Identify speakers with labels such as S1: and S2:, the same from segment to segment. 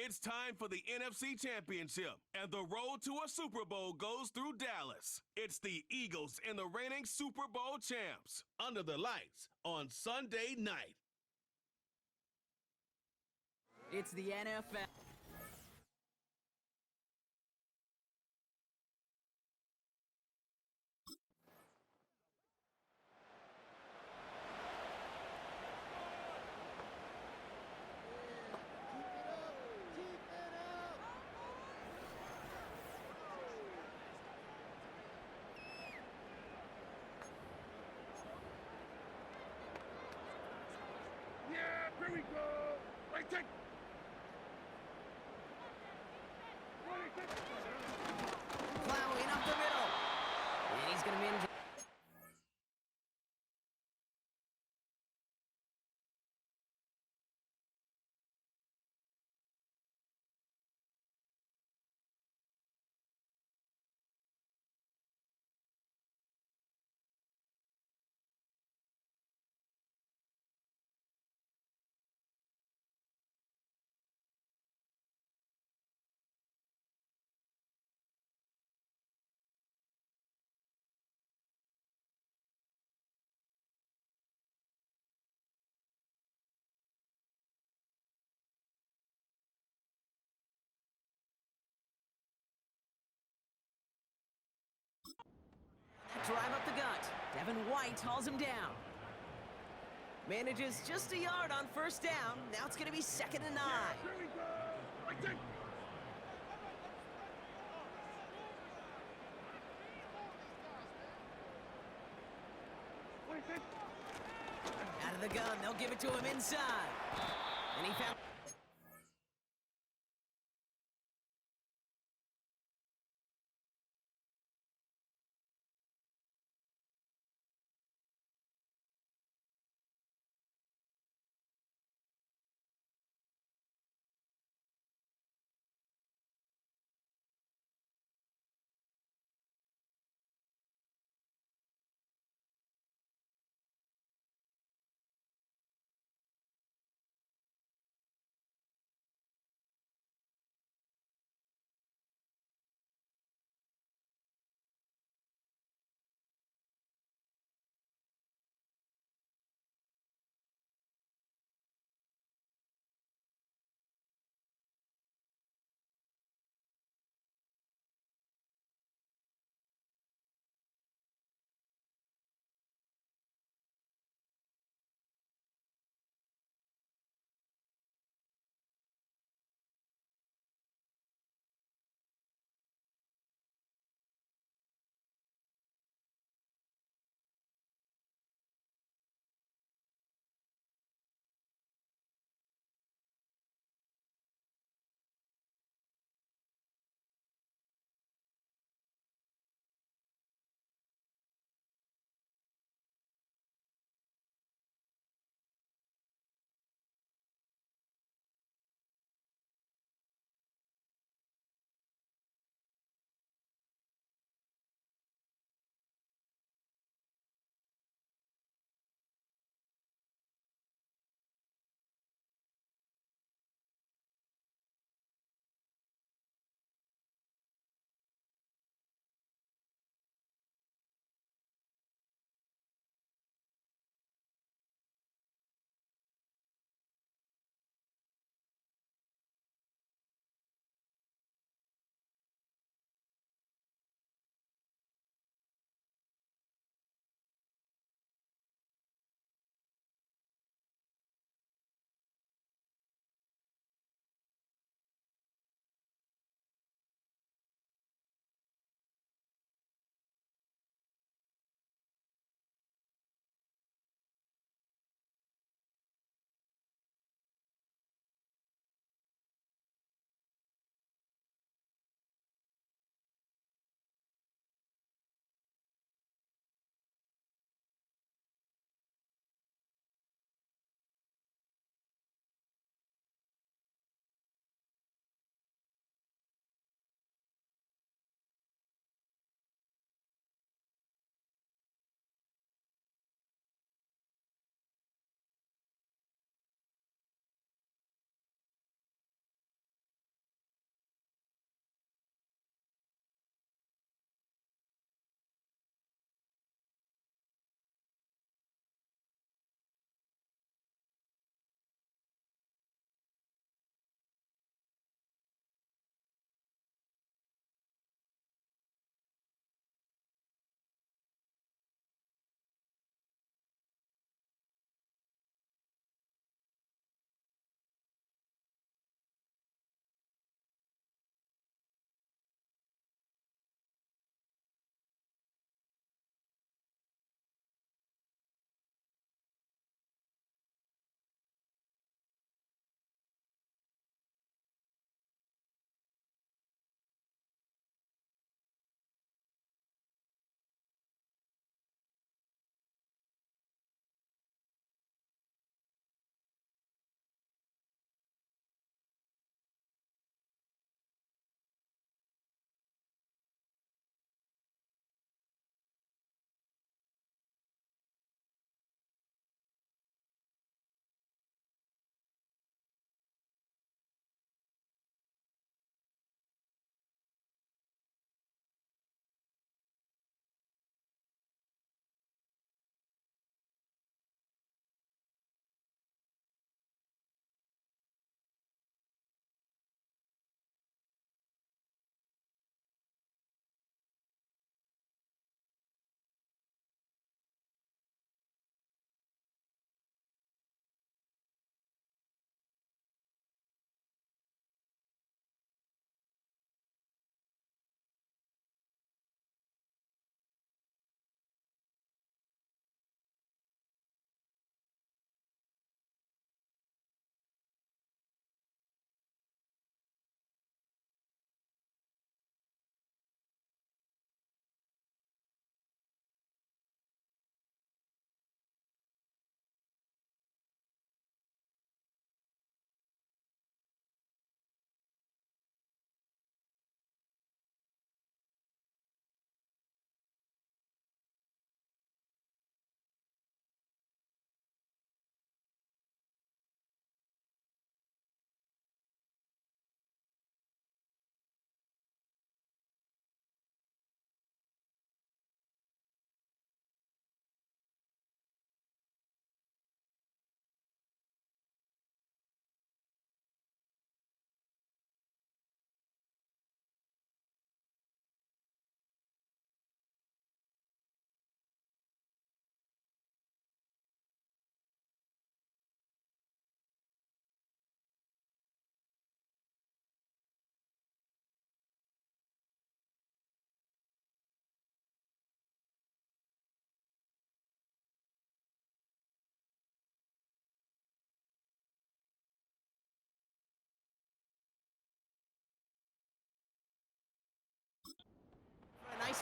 S1: It's time for the NFC Championship, and the road to a Super Bowl goes through Dallas. It's the Eagles and the reigning Super Bowl champs, under the lights on Sunday night.
S2: It's the NFL.
S3: Yeah, here we go. Right, take.
S2: Plowing up the middle. And he's going to manage. Drive up the gut. Devin White hauls him down. Manages just a yard on first down. Now it's going to be 2nd and 9.
S3: Here we go. Right, take.
S2: Out of the gun. They'll give it to him inside. And he found...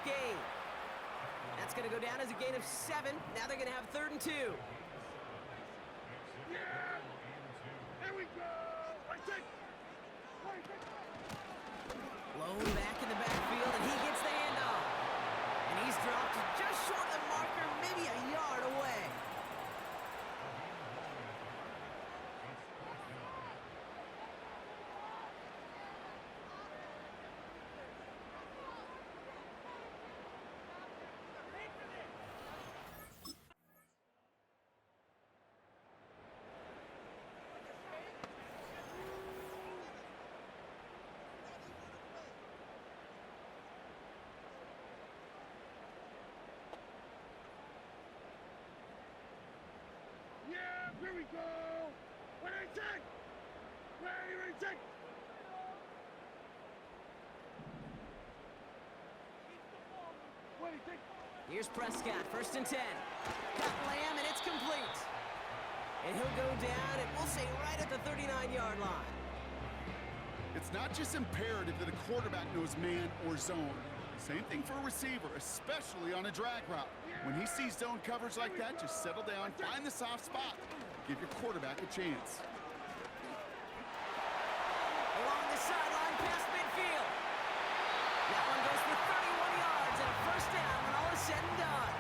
S2: gain. That's going to go down as a gain of 7. Now they're going to have 3rd and 2.
S3: Yeah! Here we go! I take!
S2: Blown back in the backfield, and he gets the handoff. And he's dropped just short of the marker, maybe a yard away.
S3: Yeah! Here we go! What I take! Where I take! What I take!
S2: Here's Prescott, 1st and 10. Got Lamb, and it's complete. And he'll go down, and we'll say right at the 39-yard line.
S4: It's not just imperative that a quarterback knows man or zone. Same thing for a receiver, especially on a drag route. When he sees zone coverage like that, just settle down, find the soft spot. Give your quarterback a chance.
S2: Along the sideline, past midfield. That one goes for 31 yards and a 1st down when all is said and done.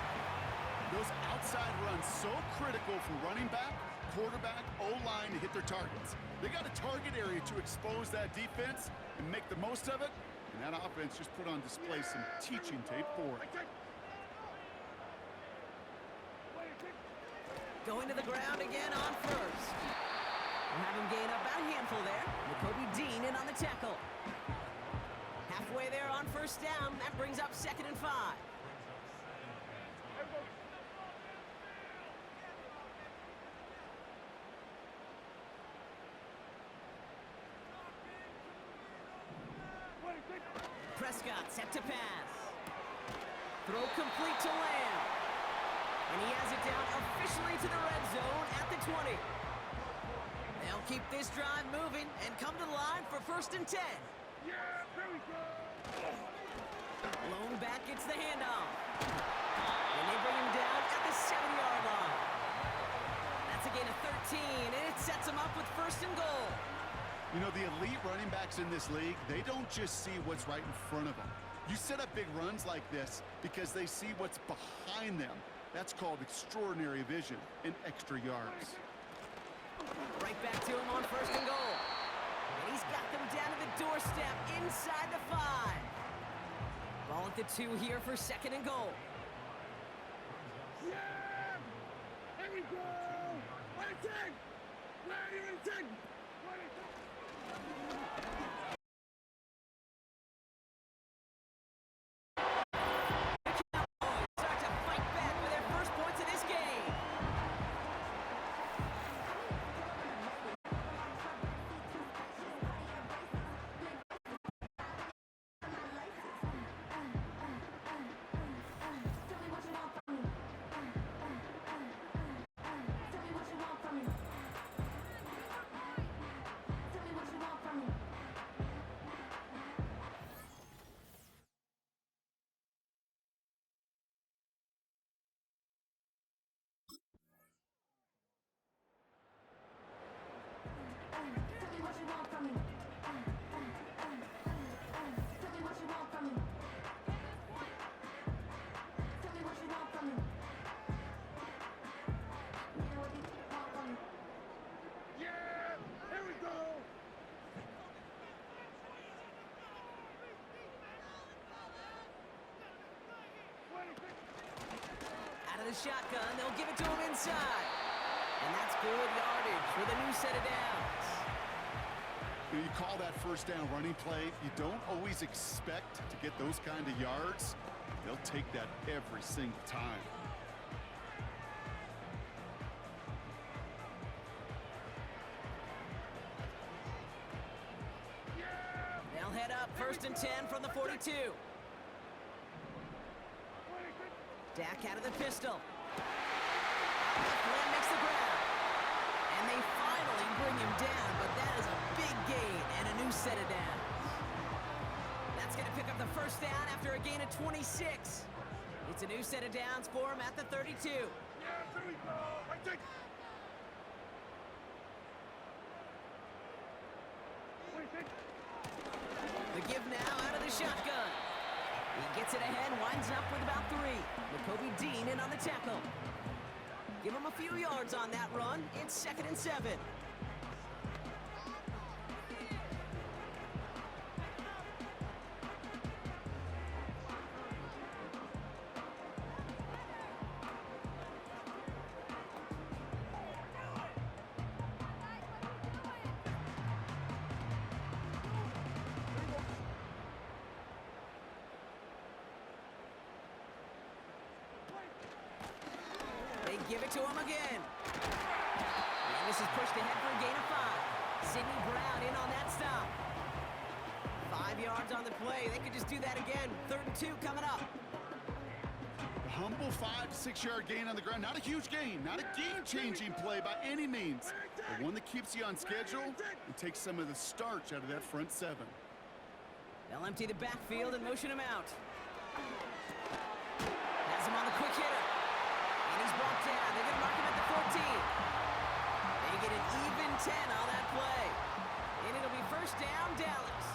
S4: Those outside runs so critical for running back, quarterback, O-line to hit their targets. They got a target area to expose that defense and make the most of it. And that offense just put on display some teaching tape for it.
S2: Going to the ground again on 1st. We'll have him gain up about a handful there. Jacoby Dean in on the tackle. Halfway there on 1st down. That brings up 2nd and 5. Prescott set to pass. Throw complete to Lamb. And he has it down officially to the red zone at the 20. They'll keep this drive moving and come to the line for 1st and 10.
S3: Yeah! Here we go!
S2: Blown back gets the handoff. And they bring him down at the 7-yard line. That's a gain of 13, and it sets him up with 1st and goal.
S4: You know, the elite running backs in this league, they don't just see what's right in front of them. You set up big runs like this because they see what's behind them. That's called extraordinary vision and extra yards.
S2: Right back to him on 1st and goal. And he's got them down to the doorstep inside the 5. Ball at the 2 here for 2nd and goal.
S3: Yeah! Here we go! What I take! Where I take! What I take!
S2: Start to fight back for their 1st points of this game. The shotgun, they'll give it to him inside. And that's good yardage for the new set of downs.
S4: You call that 1st down running play. You don't always expect to get those kind of yards. They'll take that every single time.
S2: They'll head up 1st and 10 from the 42. Dak out of the pistol. Lamb makes the grab. And they finally bring him down, but that is a big gain and a new set of downs. That's going to pick up the 1st down after a a gain of 26. It's a new set of downs for him at the 32.
S3: Yeah, here we go. I take. 26.
S2: The give now out of the shotgun. He gets it ahead, winds up with about 3. Jacoby Dean in on the tackle. Give him a few yards on that run. It's 2nd and 7. They give it to him again. And this is pushed ahead for a gain of 5. Sidney Brown in on that stop. 5 yards on the play. They could just do that again. 3rd and 2 coming up.
S4: A humble 5 to 6 yard gain on the ground. Not a huge gain, not a game-changing play by any means, but one that keeps you on schedule and takes some of the starch out of that front 7.
S2: They'll empty the backfield and motion him out. Has him on the quick hitter. And he's brought down. They're going to mark him at the 14. They get an even 10 on that play. And it'll be 1st down, Dallas.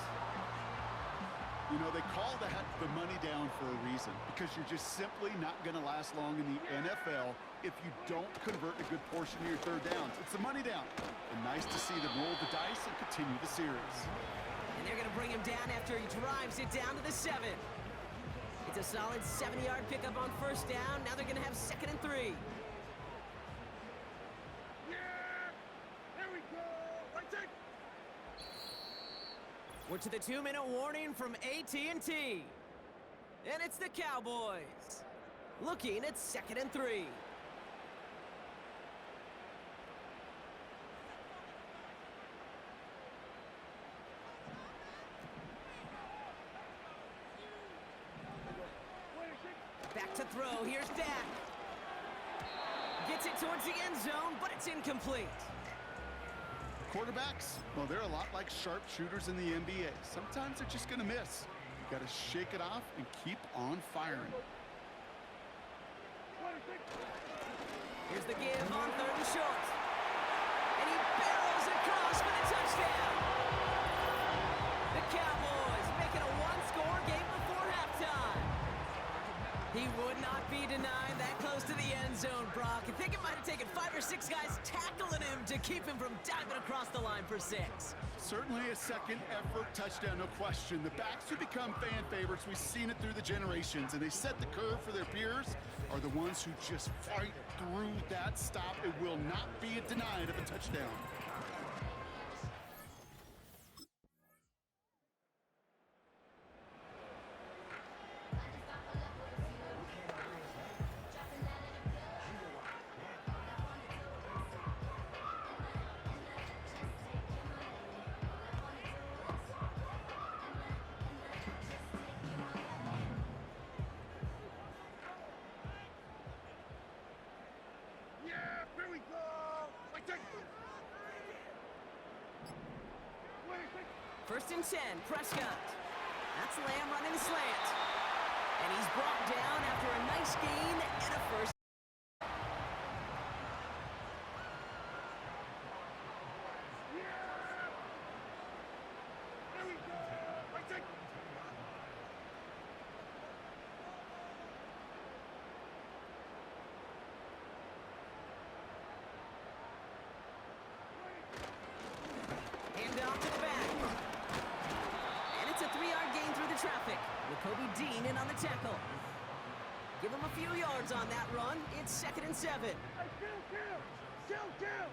S4: You know, they call that the money down for a reason, because you're just simply not going to last long in the NFL if you don't convert a good portion of your 3rd downs. It's the money down. And nice to see them roll the dice and continue the series.
S2: And they're going to bring him down after he drives it down to the 7. It's a solid 70-yard pickup on 1st down. Now they're going to have 2nd and 3.
S3: Yeah, here we go. I take.
S2: We're to the 2-minute warning from AT&T. And it's the Cowboys. Looking at 2nd and 3. Back to throw. Here's Dak. Gets it towards the end zone, but it's incomplete.
S4: Quarterbacks, well, they're a lot like sharpshooters in the NBA. Sometimes they're just going to miss. You got to shake it off and keep on firing.
S3: 26.
S2: Here's the give on 3rd and short. And he barrels across for the touchdown. The Cowboys making a 1-score game before halftime. He would not be denied that close to the end zone, Brock. I think it might have taken 5 or 6 guys tackling him to keep him from diving across the line for 6.
S4: Certainly a second effort touchdown, no question. The backs who become fan favorites, we've seen it through the generations, and they set the curve for their peers, are the ones who just fight through that stop. It will not be denied of a touchdown.
S3: Yeah, here we go. I take. 26.
S2: 1st and 10, Prescott. That's Lamb running the slant. And he's brought down after a nice gain and a 1st.
S3: Yeah. Here we go. I take.
S2: Hand off to the back. And it's a 3-yard gain through the traffic. Jacoby Dean in on the tackle. Give him a few yards on that run. It's 2nd and 7.
S3: Hey, kill. Here we go.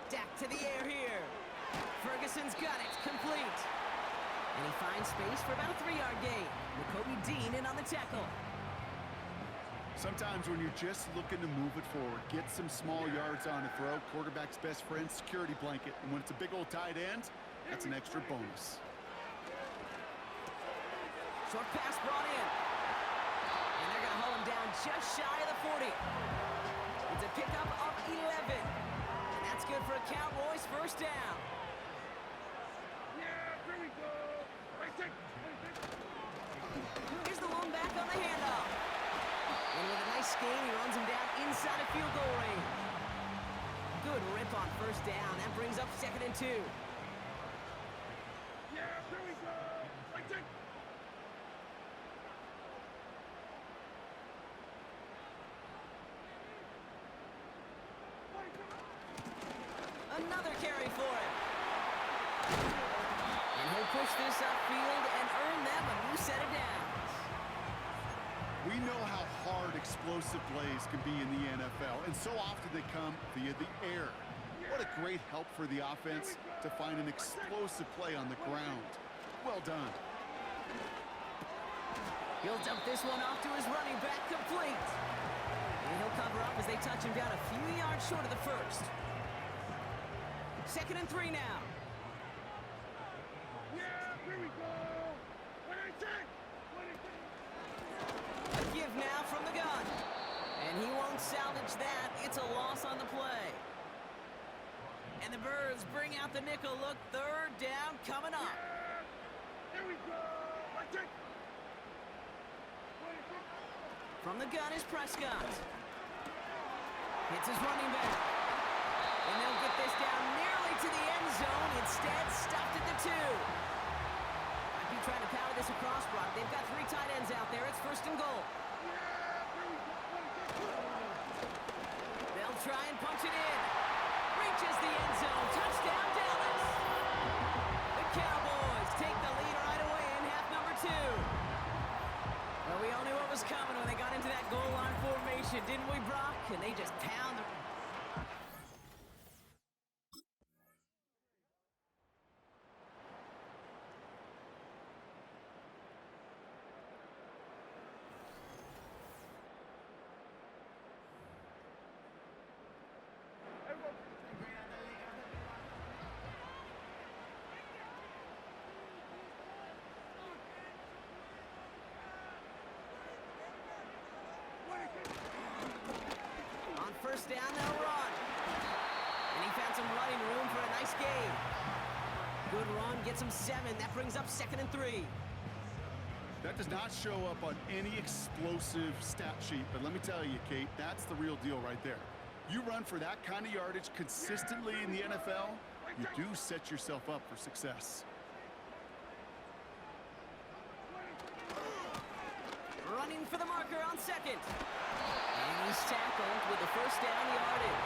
S2: Dak to the air here. Ferguson's got it. Complete. And he finds space for about a 3-yard gain. Jacoby Dean in on the tackle.
S4: Sometimes when you're just looking to move it forward, get some small yards on a throw, quarterback's best friend, security blanket. And when it's a big old tight end, that's an extra bonus.
S2: Short pass brought in. And they're going to hold him down just shy of the 40. It's a pickup of 11. And that's good for a Cowboys first down.
S3: Yeah, here we go. Right take.
S2: Here's the lone back on the handoff. And with a nice scheme, he runs him down inside of field goal range. Good rip on first down. That brings up 2nd and 2.
S3: Yeah, here we go. Right take.
S2: Another carry for him. And he'll push this upfield and earn them a new set of downs.
S4: We know how hard explosive plays can be in the NFL, and so often they come via the air. What a great help for the offense to find an explosive play on the ground. Well done.
S2: He'll dump this one off to his running back, complete. And he'll cover up as they touch him down a few yards short of the first. 2nd and 3 now.
S3: Yeah, here we go. Right take.
S2: A give now from the gun. And he won't salvage that. It's a loss on the play. And the Birds bring out the nickel look. 3rd down coming up.
S3: Here we go. Right take.
S2: From the gun is Prescott. Hits his running back. And they'll get this down nearly to the end zone. Instead, stopped at the 2. Might be trying to power this across, Brock. They've got 3 tight ends out there. It's 1st and goal. They'll try and punch it in. Reaches the end zone. Touchdown, Dallas. The Cowboys take the lead right away in half number 2. Well, we all knew what was coming when they got into that goal line formation, didn't we, Brock? And they just pound the... On first down, they'll run. And he found some running room for a nice gain. Good run, gets him 7. That brings up 2nd and 3.
S4: That does not show up on any explosive stat sheet, but let me tell you, Kate, that's the real deal right there. You run for that kind of yardage consistently in the NFL, you do set yourself up for success.
S2: Running for the marker on 2nd. And he's tackled with the first down yardage.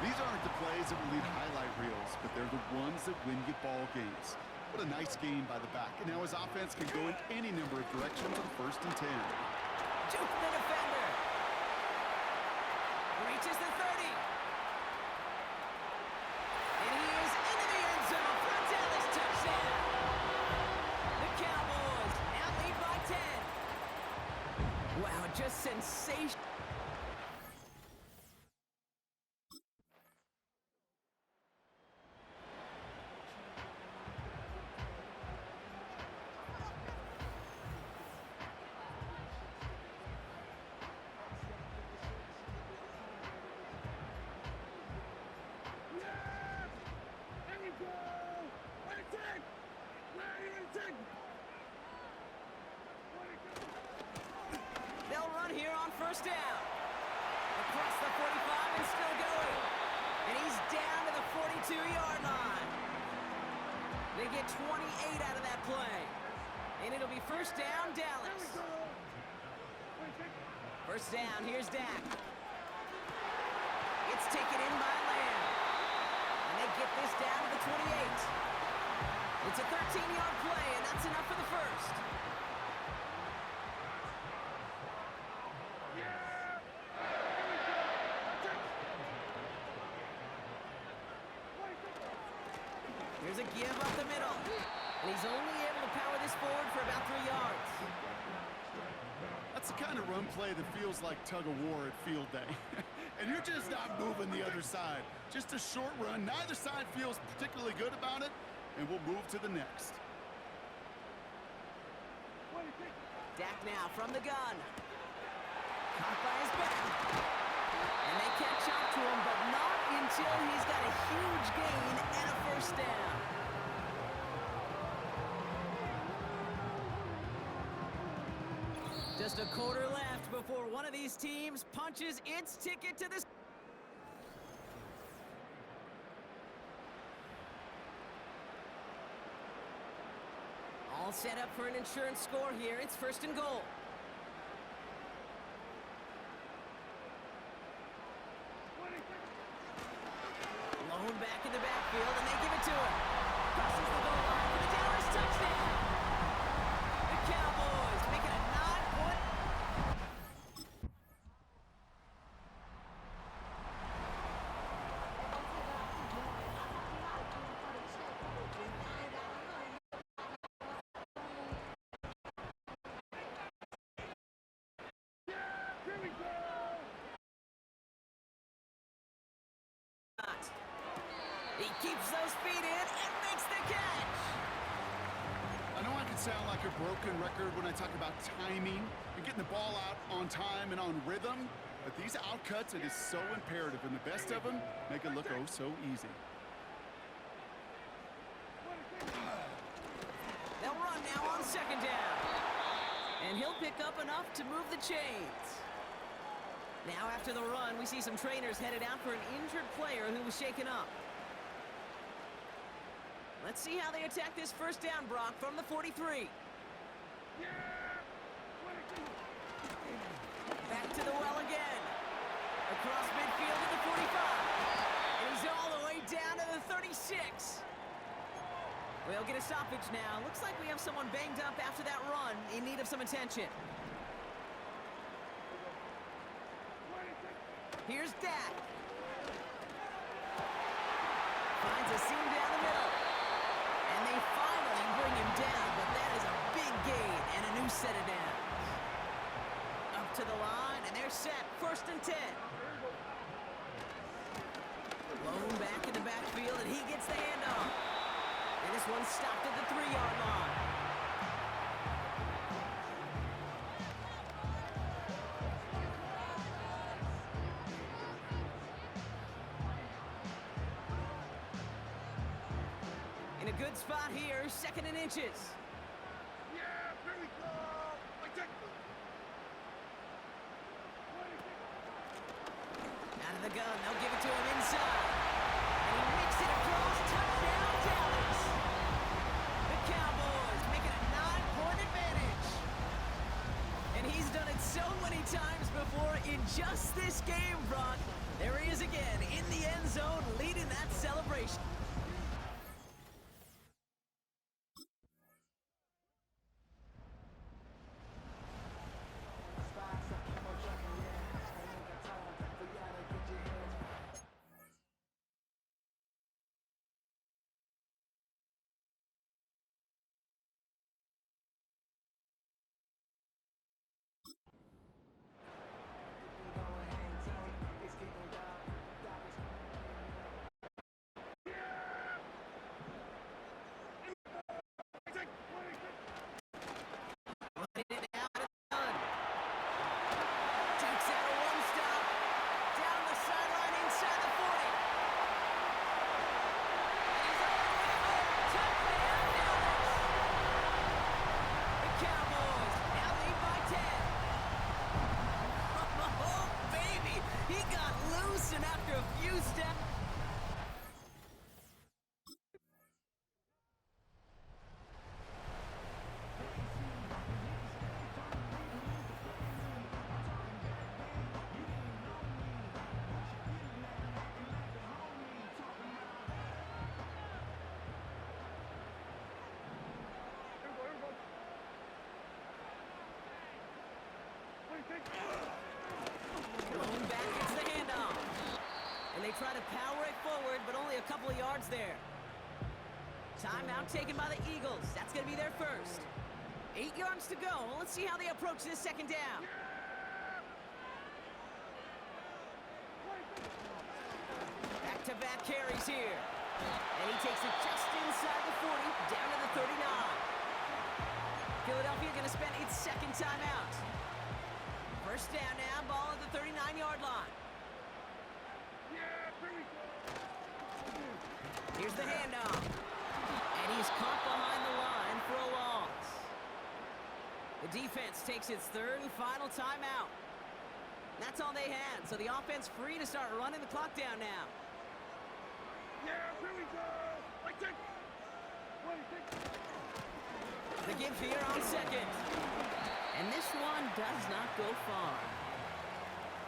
S4: These aren't the plays that will lead highlight reels, but they're the ones that win you ball games. What a nice game by the back. And now his offense can go in any number of directions on 1st and 10.
S2: Juke the defender. Reaches the 30. And he is into the end zone for a Dallas touchdown. The Cowboys now lead by 10. Wow, just sensational. They'll run here on first down. Across the 45 and still going. And he's down to the 42-yard line. They get 28 out of that play. And it'll be first down, Dallas. First down, here's Dak. It's taken in by Lamb. And they get this down to the 28. It's a 13-yard play, and that's enough for the first. Here's a give up the middle. And he's only able to power this forward for about 3 yards.
S4: That's the kind of run play that feels like tug-of-war at field day. And you're just not moving the other side. Just a short run. Neither side feels particularly good about it, and we'll move to the next.
S2: Dak now from the gun. Caught by his back. And they catch up to him, but not until he's got a huge gain and a first down. Just a quarter left before one of these teams punches its ticket to this. All set up for an insurance score here. It's first and goal. Lone back in the backfield, and they give it to him. Crosses the goal line for the Dallas touchdown. The Cowboys making a 9-point.
S3: Here we go!
S2: He keeps those feet in and makes the catch.
S4: I know I can sound like a broken record when I talk about timing and getting the ball out on time and on rhythm, but these outcuts, it is so imperative, and the best of them make it look oh so easy.
S2: They'll run now on second down. And he'll pick up enough to move the chains. Now after the run, we see some trainers headed out for an injured player who was shaken up. Let's see how they attack this first down, Brock, from the 43. Back to the well again. Across midfield to the 45. And he's all the way down to the 36. We'll get a stoppage now. Looks like we have someone banged up after that run in need of some attention. Here's Dak. Finds a seam down the middle. And they finally bring him down, but that is a big gain and a new set of downs. Up to the line, and they're set. First and 10. Lone back in the backfield, and he gets the handoff. And this one stopped at the 3-yard line. In a good spot here, second and inches.
S3: Yeah, here we go!
S2: Out of the gun, they'll give it to him inside. And he makes it across, touchdown Dallas. The Cowboys making a 9-point advantage. And he's done it so many times before in just this game, Brock. There he is again in the end zone, leading that celebration. After a few steps. Thrown back into the handoff. And they try to power it forward, but only a couple of yards there. Timeout taken by the Eagles. That's going to be their first. 8 yards to go. Let's see how they approach this second down. Back-to-back carries here. And he takes it just inside the 40, down to the 39. Philadelphia going to spend its second timeout. First down now, ball at the 39-yard line. Here's the handoff. And he's caught behind the line for a loss. The defense takes its third and final timeout. That's all they had, so the offense free to start running the clock down now.
S3: Yeah, here we go. I take.
S2: The give here on second. And this one does not go far.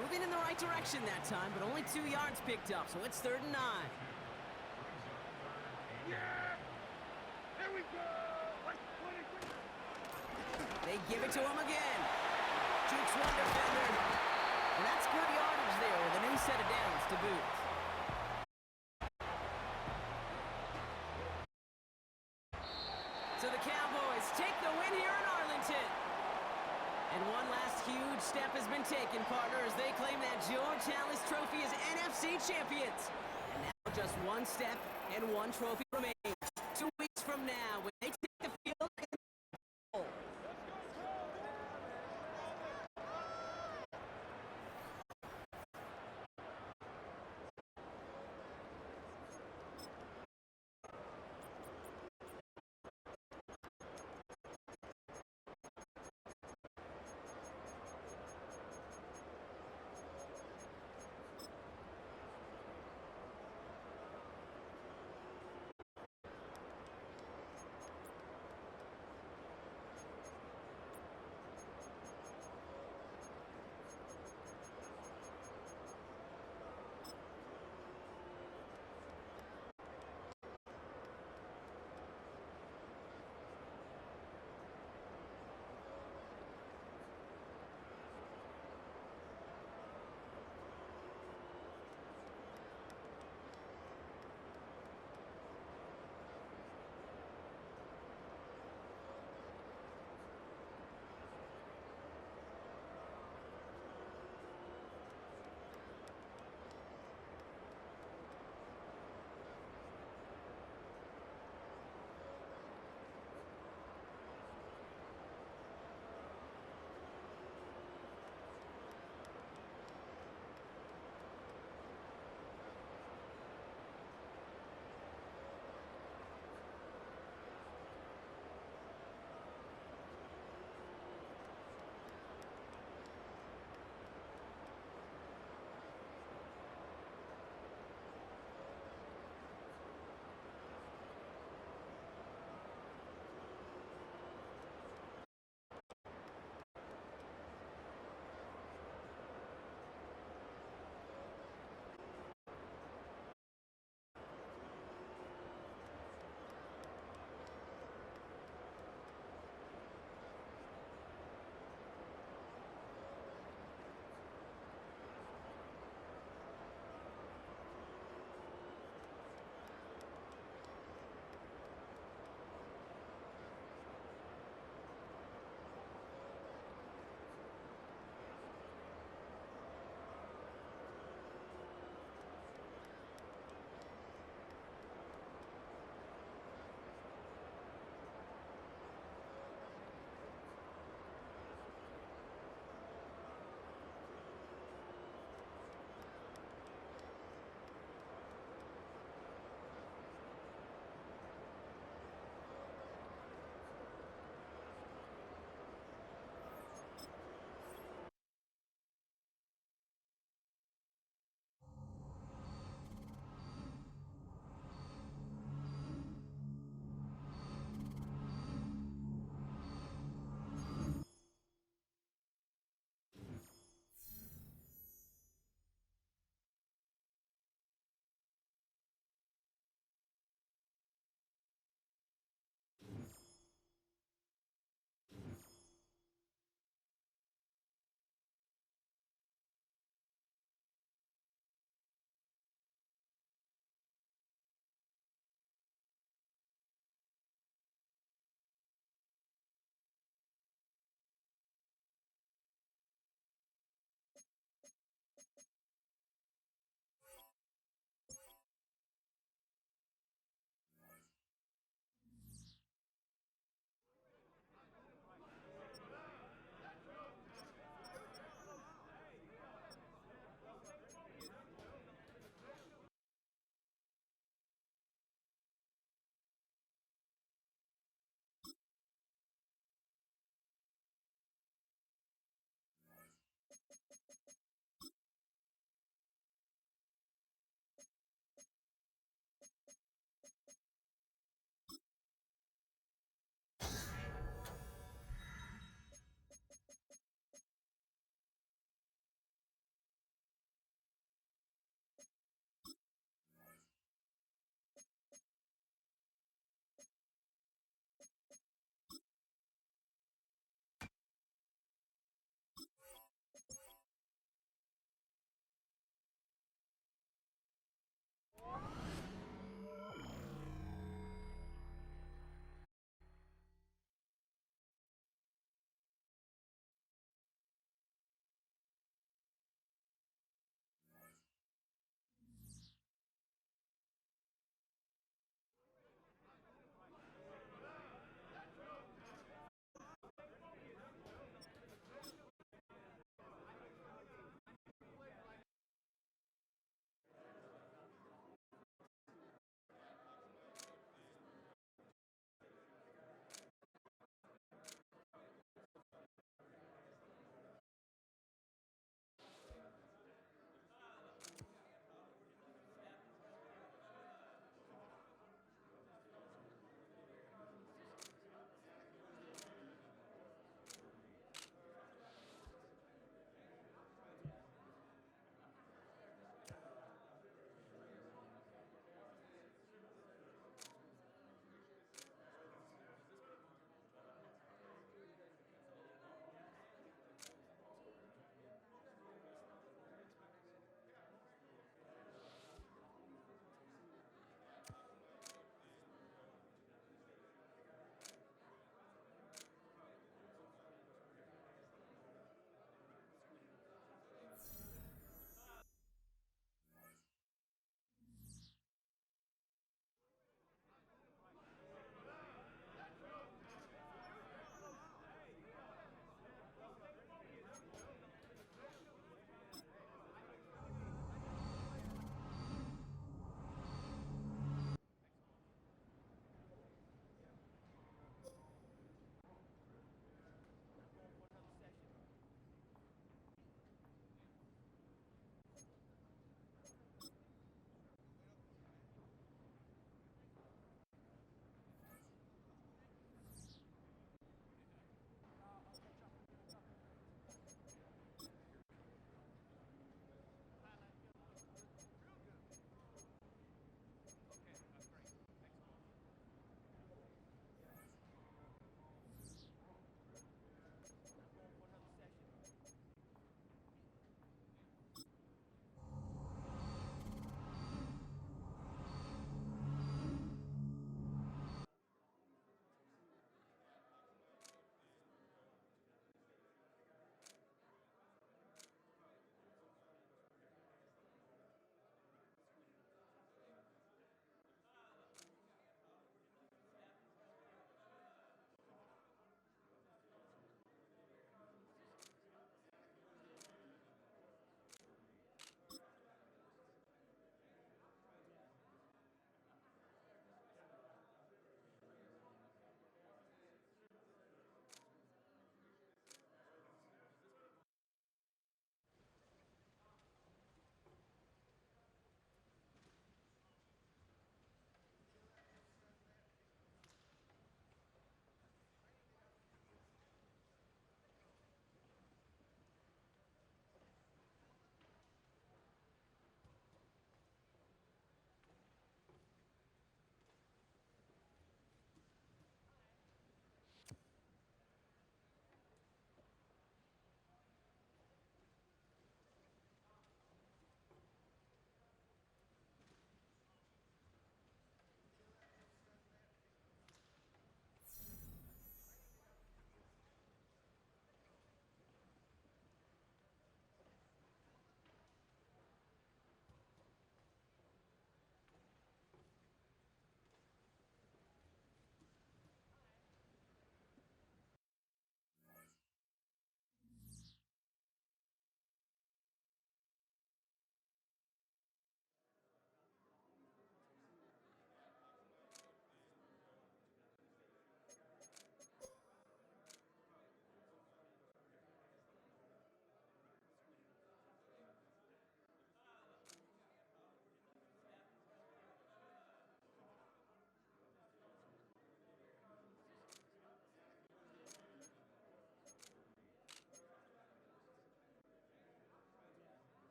S2: Moving in the right direction that time, but only 2 yards picked up, so it's 3rd and 9.
S3: Yeah! Here we go!
S2: They give it to him again. Jukes one defender. And that's good yardage there with a new set of downs to boot. So the Cowboys take the win here in Arlington. And one last huge step has been taken, partner, as they claim that George Halas Trophy as NFC champions. And now just one step and one trophy remains. 2 weeks from now, when they take the field in the bowl.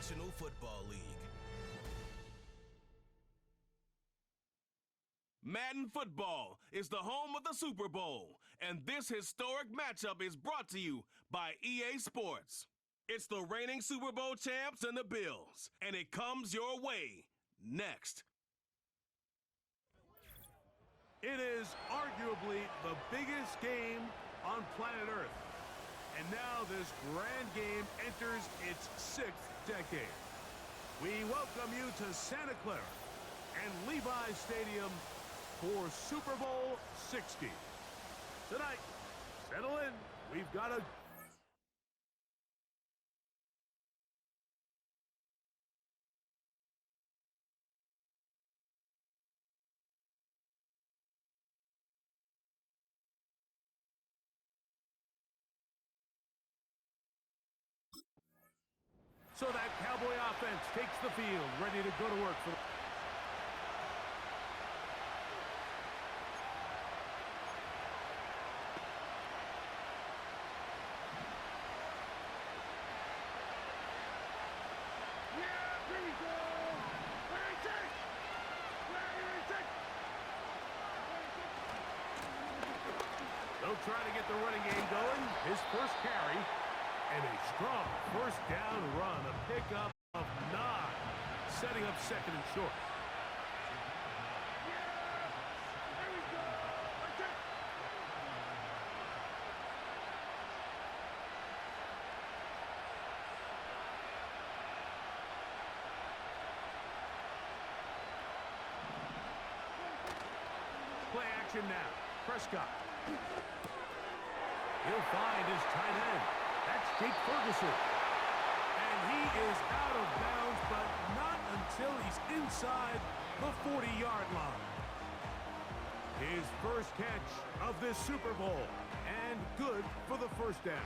S1: National Football League. Madden Football is the home of the Super Bowl, and this historic matchup is brought to you by EA Sports. It's the reigning Super Bowl champs and the Bills, and it comes your way next.
S3: It is arguably the biggest game on planet Earth. And now this grand game enters its 6th decade. We welcome you to Santa Clara and Levi's Stadium for Super Bowl 60. Tonight, settle in. We've got a So that Cowboy offense takes the field, ready to go to work for. They'll try to get the running game going. His first carry. And a strong first down run, a pickup of 9, setting up second and short. Play action now. Prescott. He'll find his tight end. That's Jake Ferguson. And he is out of bounds, but not until he's inside the 40-yard line. His first catch of this Super Bowl, and good for the first down.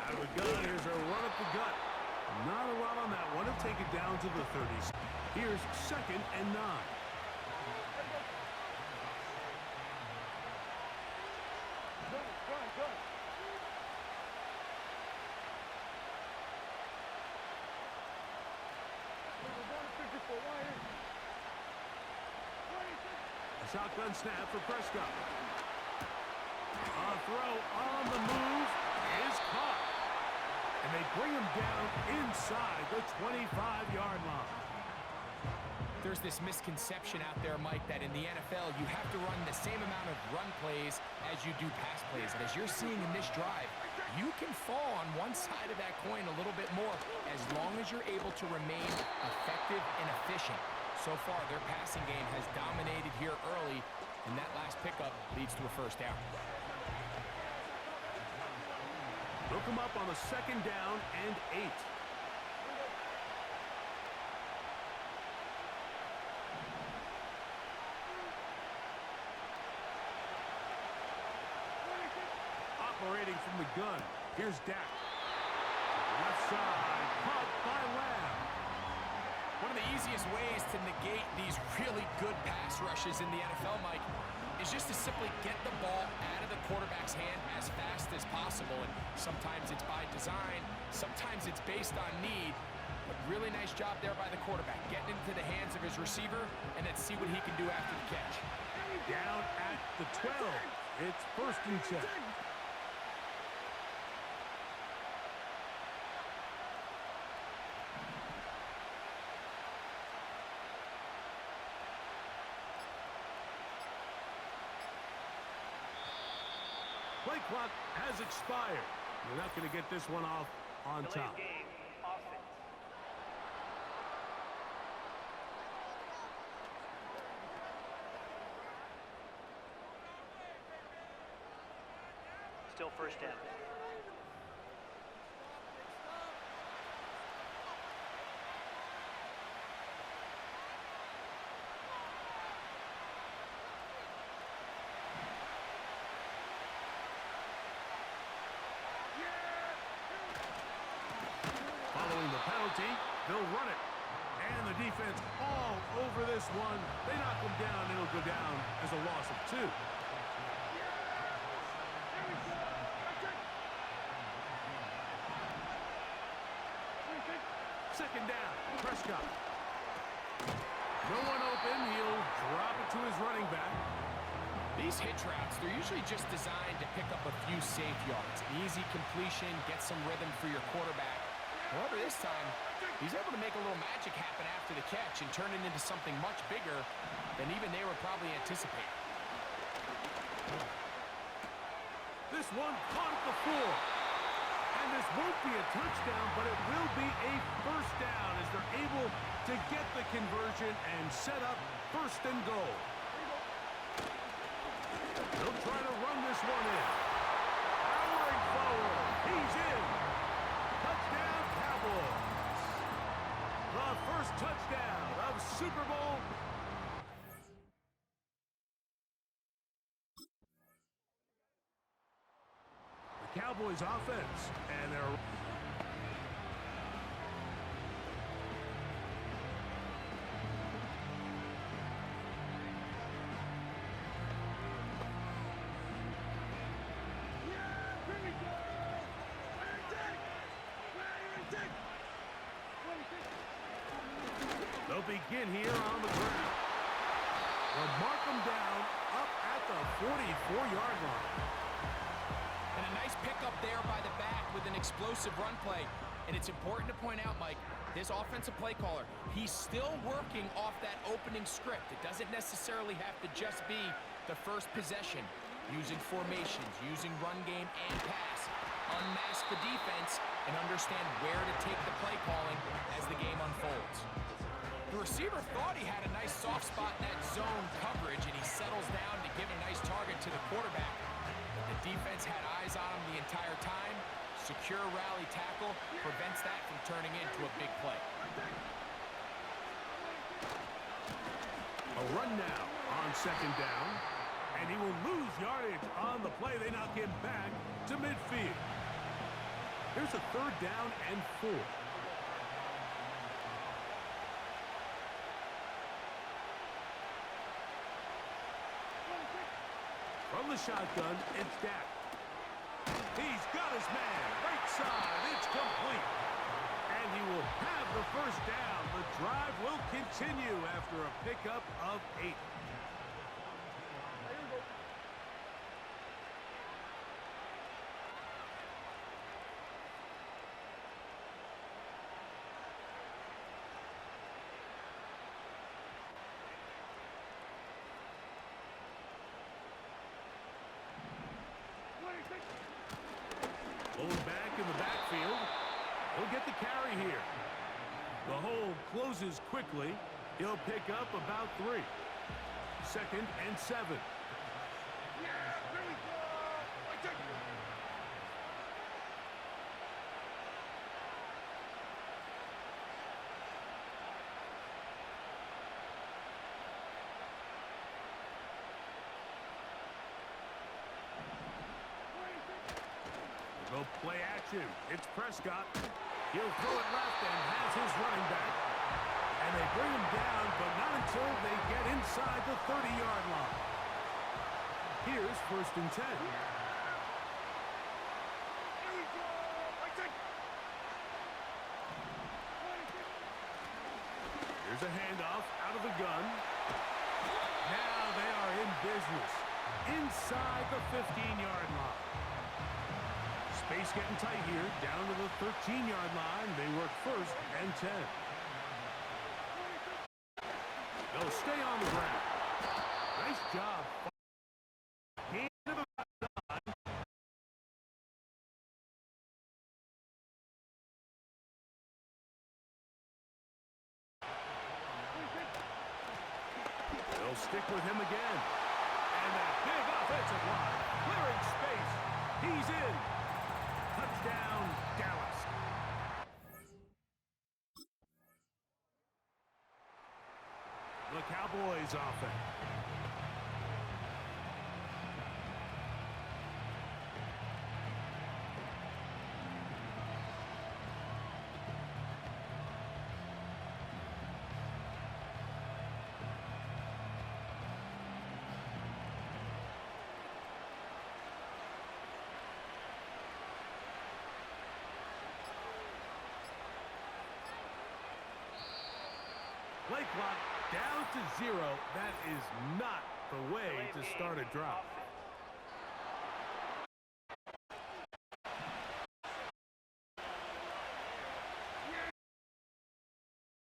S3: Out of the gun, here's a run up the gut. Not a lot on that one to take it down to the 30s. Here's second and 9. A shotgun snap for Prescott. A throw on the move is caught. And they bring him down inside the 25-yard line.
S5: There's this misconception out there, Mike, that in the NFL you have to run the same amount of run plays as you do pass plays. And as you're seeing in this drive, you can fall on one side of that coin a little bit more as long as you're able to remain effective and efficient. So far, their passing game has dominated here early, and that last pickup leads to a first down.
S3: Look him up on the second down and 8. Operating from the gun, here's Dak. Left side, caught by Lamb.
S5: One of the easiest ways to negate these really good pass rushes in the NFL, Mike, is just to simply get the ball out of the quarterback's hand as fast as possible. And sometimes it's by design, sometimes it's based on need. But really nice job there by the quarterback, getting into the hands of his receiver, and then see what he can do after the catch.
S3: Down at the 12. It's first and 10. Play clock has expired. You're not going to get this one off on top.
S6: Game, offense. Still first down.
S3: Following the penalty, they'll run it. And the defense all over this one. They knock him down. It'll go down as a loss of 2. Second down, Prescott. No one open. He'll drop it to his running back.
S5: These hitch routes, they're usually just designed to pick up a few safe yards. An easy completion, get some rhythm for your quarterback. However, this time, he's able to make a little magic happen after the catch and turn it into something much bigger than even they were probably anticipating.
S3: This one caught at the floor. And this won't be a touchdown, but it will be a first down as they're able to get the conversion and set up 1st and goal. They'll try to run this one in. Powering forward. He's in. Touchdown, Cowboys. The first touchdown of Super Bowl. The Cowboys offense, and they're... They'll begin here on the ground. They'll mark them down up at the 44-yard line.
S5: And a nice pickup there by the back with an explosive run play. And it's important to point out, Mike, this offensive play caller, he's still working off that opening script. It doesn't necessarily have to just be the first possession. Using formations, using run game and pass. Unmask the defense and understand where to take the play calling as the game unfolds. The receiver thought he had a nice soft spot in that zone coverage, and he settles down to give a nice target to the quarterback. But the defense had eyes on him the entire time. Secure rally tackle prevents that from turning into a big play.
S3: A run now on 2nd down, and he will lose yardage on the play. They knock him back to midfield. Here's a 3rd down and 4. From the shotgun, it's Dak. He's got his man. Right side. It's complete. And he will have the first down. The drive will continue after a pickup of 8. Pulling back in the backfield. He'll get the carry here. The hole closes quickly. He'll pick up about 3. 2nd and 7. They'll play action. It's Prescott. He'll throw it left and has his running back. And they bring him down, but not until they get inside the 30-yard line. Here's 1st and 10. Here's a handoff out of the gun. Now they are in business inside the 15-yard line. Space getting tight here, down to the 13-yard line. They work 1st and 10. They'll stay on the ground. Nice job. Hand to the line. They'll stick with him again. And that big offensive line, clearing space. He's in. Touchdown, Dallas. The Cowboys offense. Play clock down to 0. That is not the way to start a drive.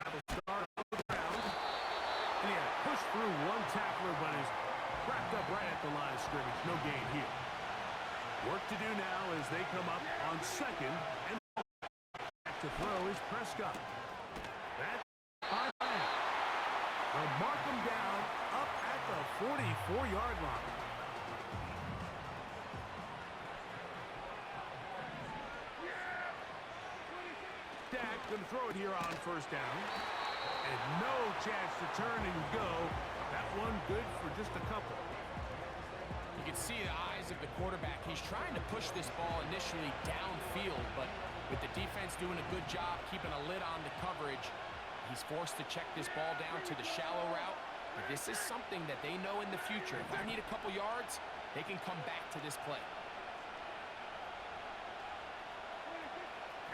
S3: SuperStar on the ground. And he had pushed through one tackler, but is wrapped up right at the line of scrimmage. No gain here. Work to do now as they come up on second. And back to throw is Prescott. That's by man. They'll mark him down up at the 44-yard line. Dak going to throw it here on first down. And no chance to turn and go. That one good for just a couple.
S5: You can see the eyes of the quarterback. He's trying to push this ball initially downfield, but with the defense doing a good job keeping a lid on the coverage, he's forced to check this ball down to the shallow route. But this is something that they know in the future. If they need a couple yards, they can come back to this play.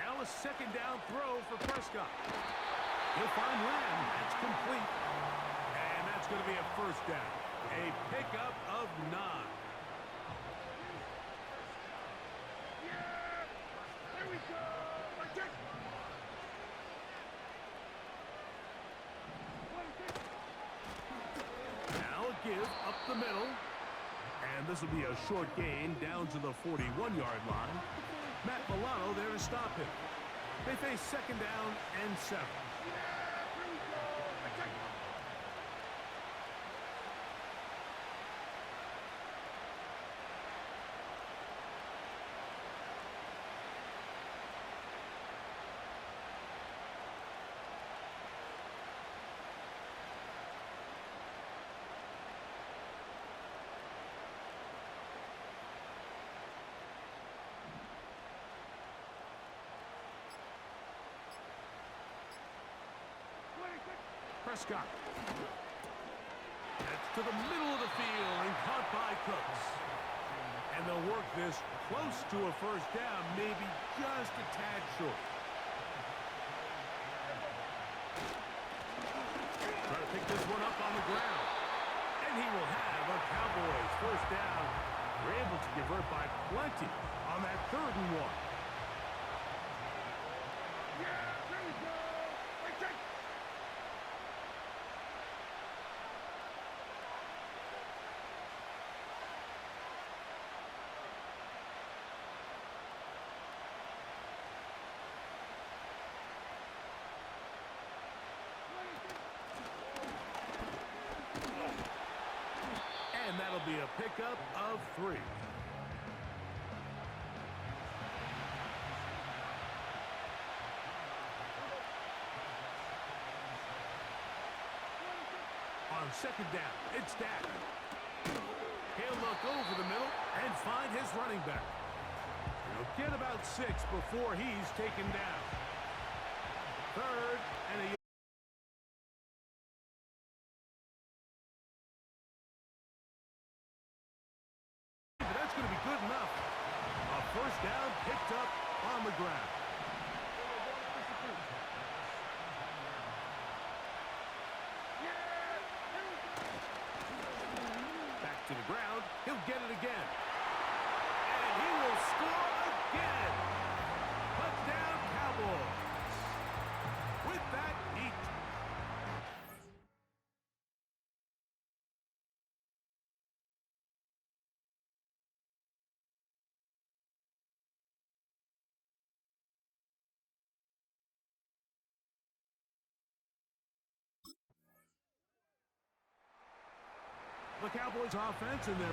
S3: Now a second down throw for Prescott. He'll find Lamb. That's complete. And that's going to be a first down. A pickup of 9. There we go. Now a give up the middle. And this will be a short gain down to the 41-yard line. Matt Milano there to stop him. They face second down and 7. Prescott. That's to the middle of the field and caught by Cooks. And they'll work this close to a first down, maybe just a tad short. Try to pick this one up on the ground. And he will have a Cowboys first down. They're able to convert by plenty on that 3rd and 1. And that'll be a pickup of 3. On second down, it's Dak. He'll look over the middle and find his running back. He'll get about 6 before he's taken down. 3rd and a going to be good enough. A first down picked up on the ground. Back to the ground. He'll get it again. And he will score again. Touchdown Cowboys. With that heat. The Cowboys offense in their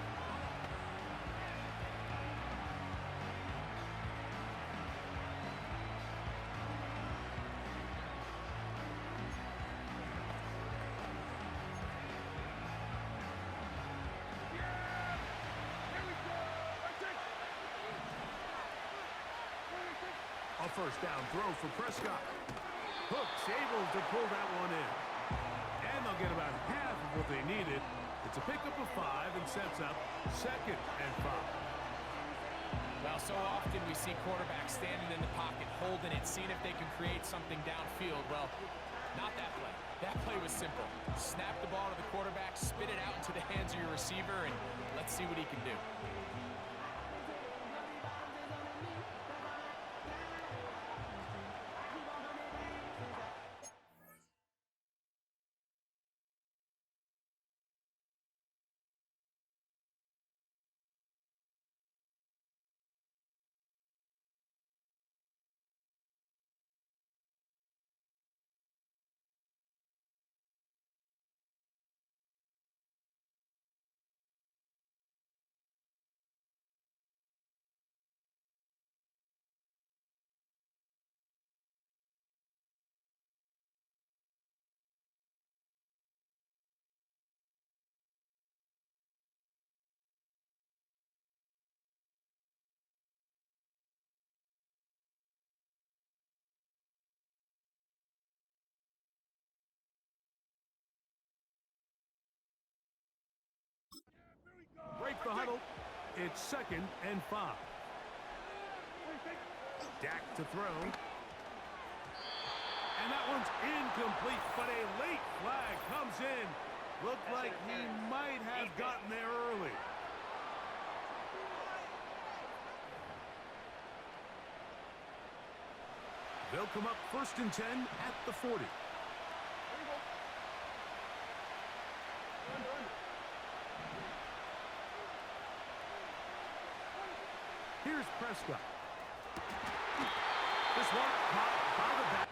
S3: a first down throw for Prescott. Hooks able to pull that one in. And they'll get about half of what they needed. It's a pickup of 5 and sets up 2nd and 5.
S5: Well, so often we see quarterbacks standing in the pocket, holding it, seeing if they can create something downfield. Well, not that play. That play was simple. Snap the ball to the quarterback, spit it out into the hands of your receiver, and let's see what he can do.
S3: Break the huddle. It's 2nd and 5. Dak to throw. And that one's incomplete, but a late flag comes in. Looked like he might have gotten there early. They'll come up 1st and 10 at the 40. Here's Prescott. This one caught by the back.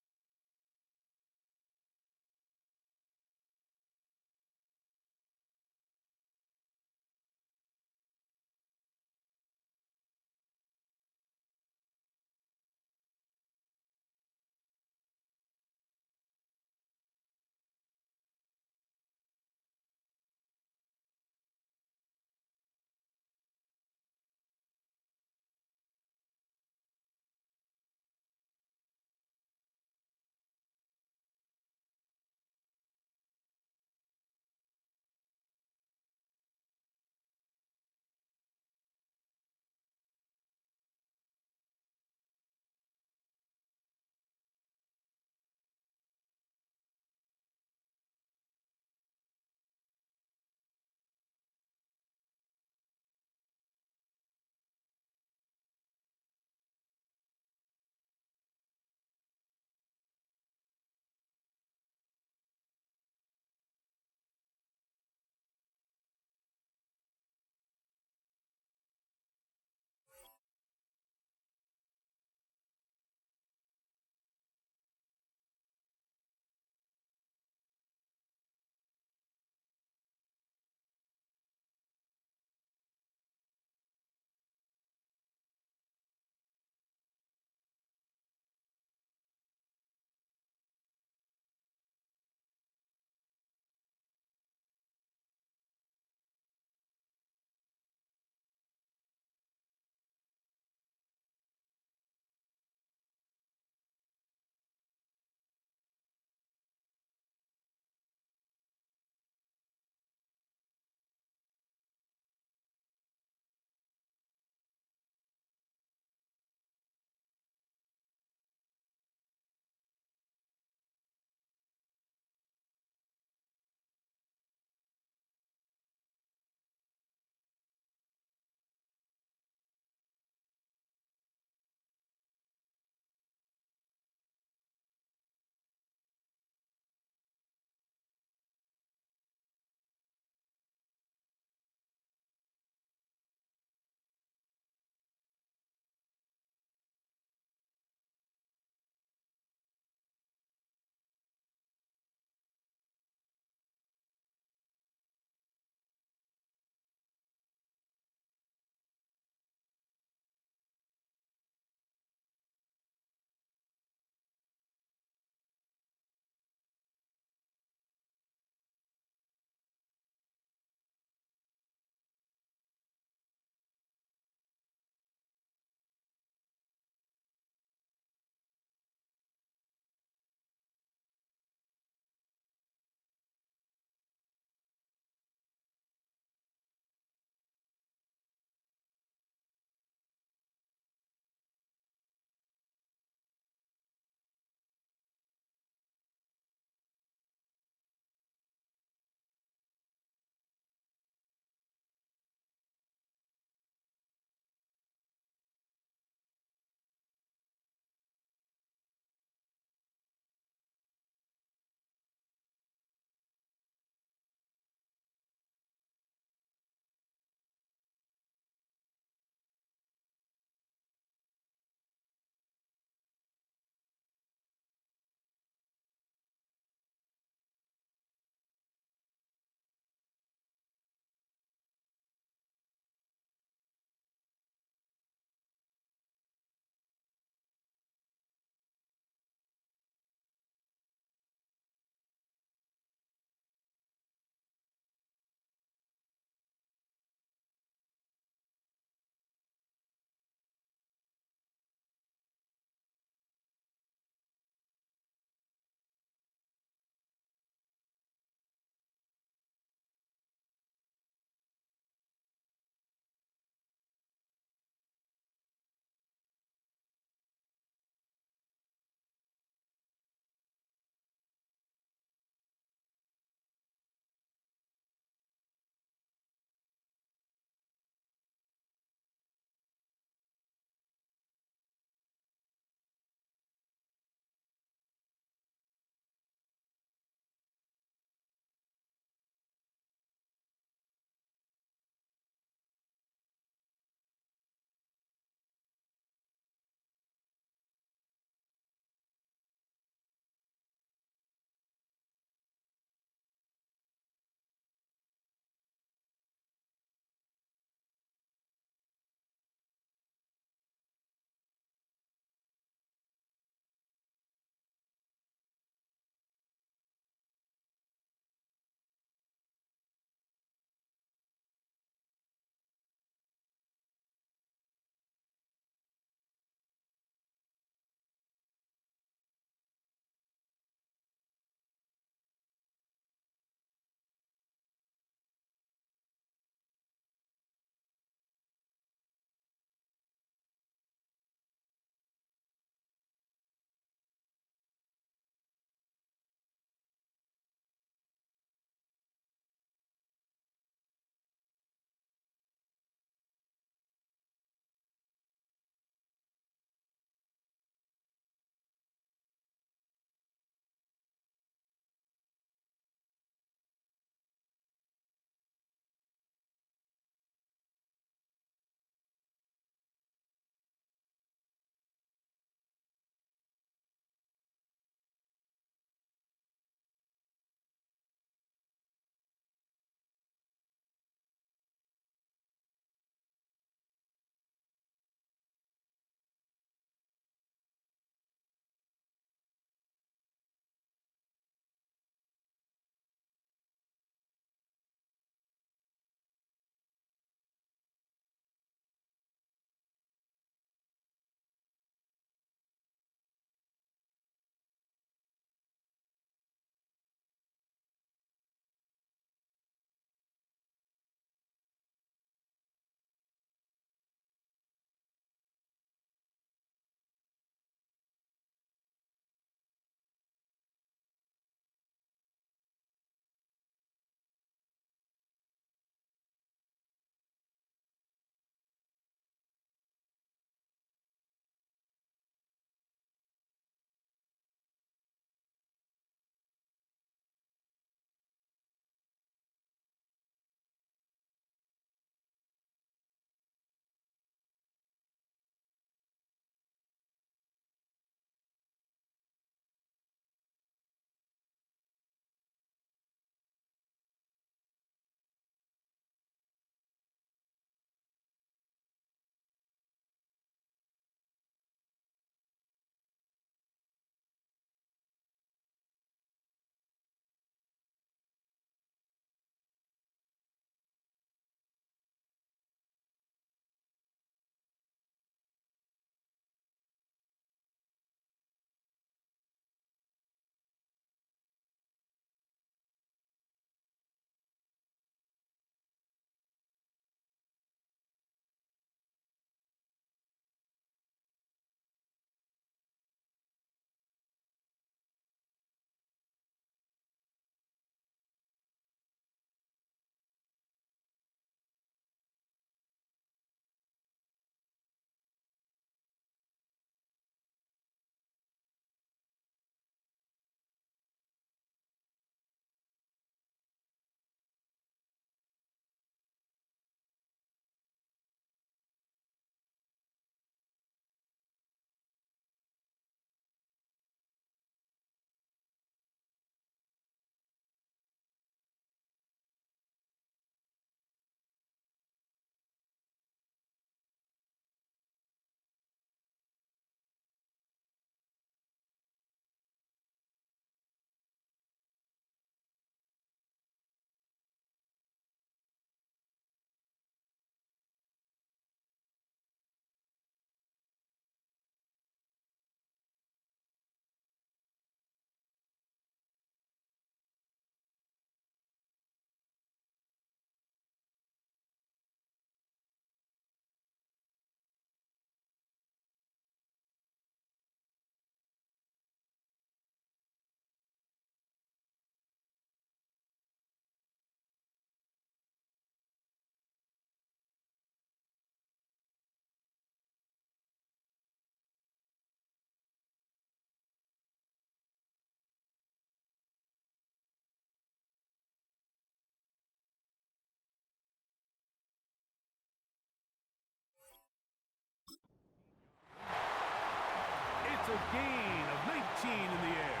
S3: a gain of 19 in the air.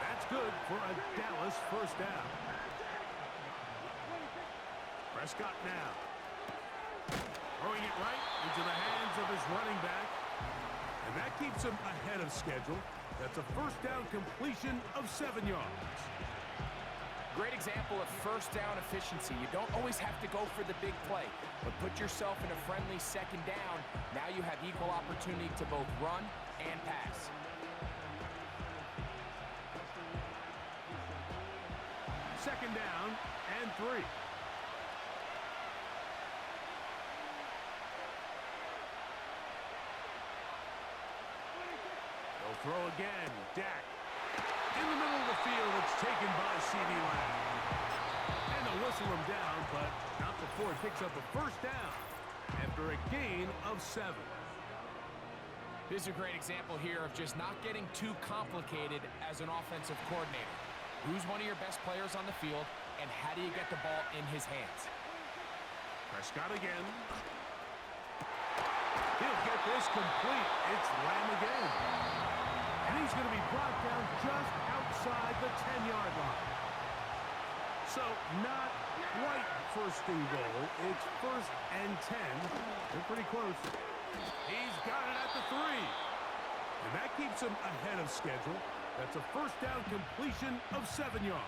S3: That's good for a Dallas first down. Prescott now. Throwing it right into the hands of his running back. And that keeps him ahead of schedule. That's a first down completion of 7 yards.
S5: Great example of first down efficiency. You don't always have to go for the big play, but put yourself in a friendly second down. Now you have equal opportunity to both run and pass.
S3: Second down and 3. They'll throw again. Dak. In the middle of the field, it's taken by C.D. Lamb. And they'll whistle him down, but not before it picks up a first down after a gain of 7.
S5: This is a great example here of just not getting too complicated as an offensive coordinator. Who's one of your best players on the field, and how do you get the ball in his hands?
S3: Prescott again. He'll get this complete. It's Lamb again. And he's going to be brought down just outside the 10-yard line. So not quite first and goal. It's first and 10. They're pretty close. He's got it at the 3. And that keeps him ahead of schedule. That's a first down completion of 7 yards.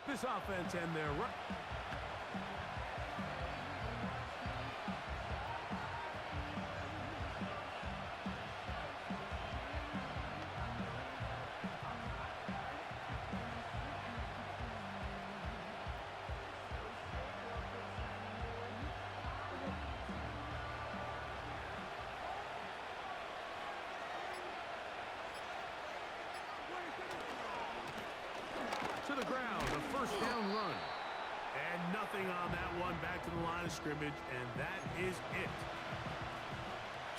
S3: This offense and their run. To the ground, a first down run. And nothing on that one. Back to the line of scrimmage, and that is it.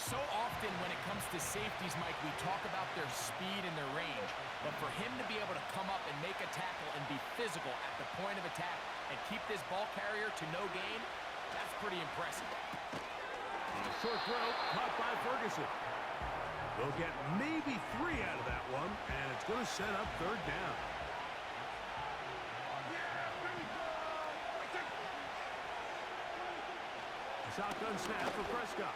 S5: So often when it comes to safeties, Mike, we talk about their speed and their range. But for him to be able to come up and make a tackle and be physical at the point of attack and keep this ball carrier to no gain, that's pretty impressive.
S3: Short throw, caught by Ferguson. They'll get maybe 3 out of that one, and it's going to set up third down. Shotgun snap for Prescott.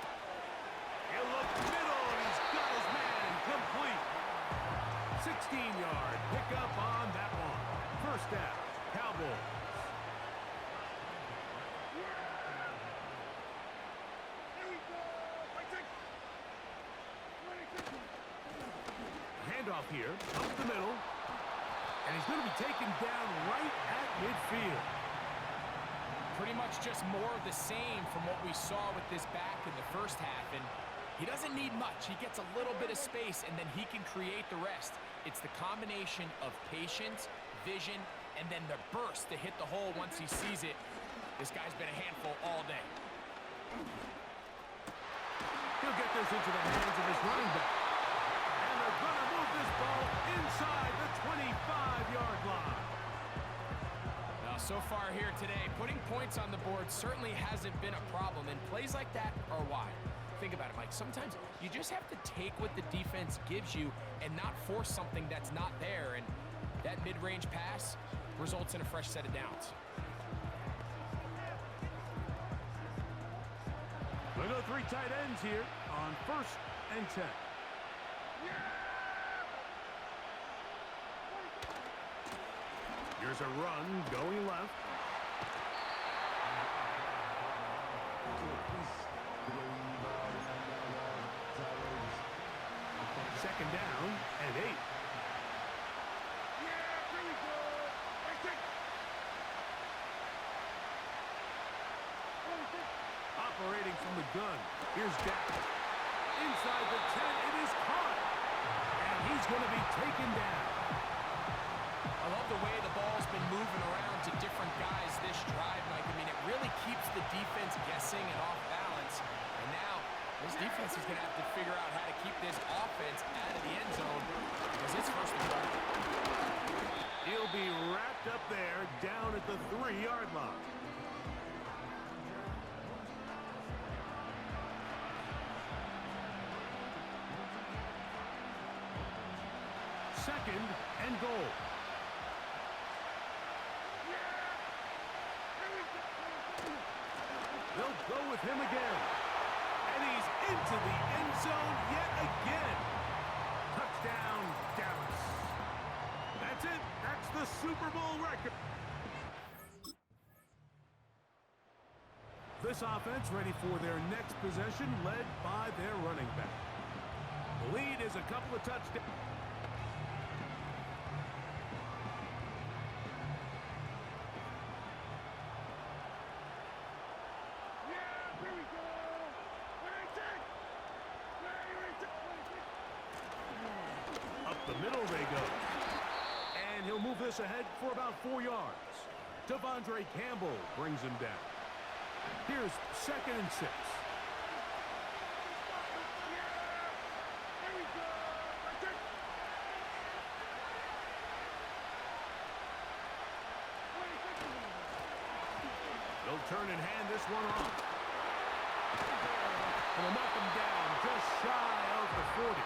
S3: He'll look middle, and he's got his man complete. 16-yard pickup on that one. First down, Cowboys. Handoff here, up the middle. And he's going to be taken down right at midfield.
S5: Pretty much just more of the same from what we saw with this back in the first half. And he doesn't need much. He gets a little bit of space, and then he can create the rest. It's the combination of patience, vision, and then the burst to hit the hole once he sees it. This guy's been a handful all day.
S3: He'll get this into the hands of his running back. And they're going to move this ball inside the 25-yard line.
S5: So far here today, putting points on the board certainly hasn't been a problem, and plays like that are why. Think about it, Mike. Sometimes you just have to take what the defense gives you and not force something that's not there, and that mid-range pass results in a fresh set of downs.
S3: We'll go 3 tight ends here on first and 10. Here's a run going left. Second down and 8. Operating from the gun. Here's Dak. Inside the 10, it is caught. And he's going to be taken down.
S5: I love the way the ball's been moving around to different guys this drive, Mike. I mean, it really keeps the defense guessing and off balance. And now, this defense is going to have to figure out how to keep this offense out of the end zone because it's first and goal.
S3: Second and goal. They'll go with him again. And he's into the end zone yet again. Touchdown, Dallas. That's it. That's the Super Bowl record. This offense ready for their next possession, led by their running back. The lead is a couple of touchdowns. Up the middle they go. And he'll move this ahead for about 4 yards. Devondre Campbell brings him down. Here's second and 6. They'll turn and hand this one off. And they'll knock him down just shy of the 40.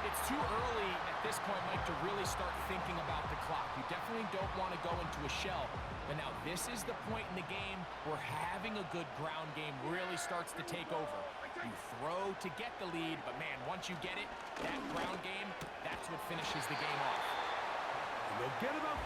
S5: It's too early at this point, Mike, to really start thinking about the clock. You definitely don't want to go into a shell. But now this is the point in the game where having a good ground game really starts to take over. You throw to get the lead, but man, once you get it, that ground game, that's what finishes the game off.
S3: And they'll get him up.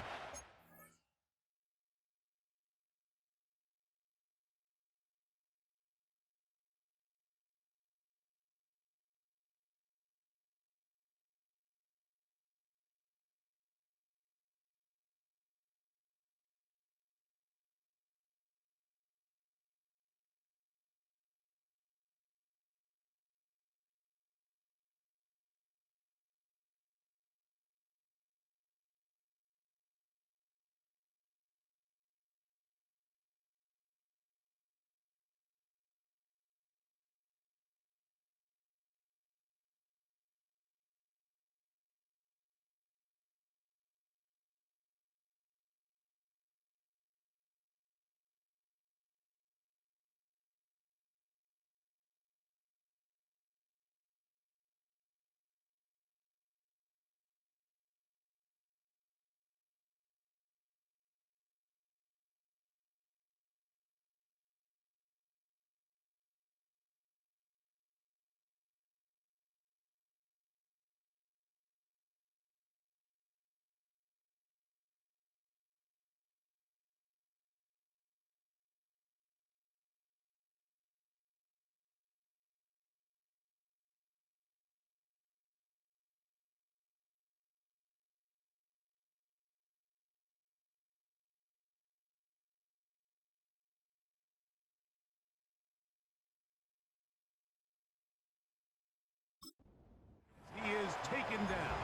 S3: He is taken down.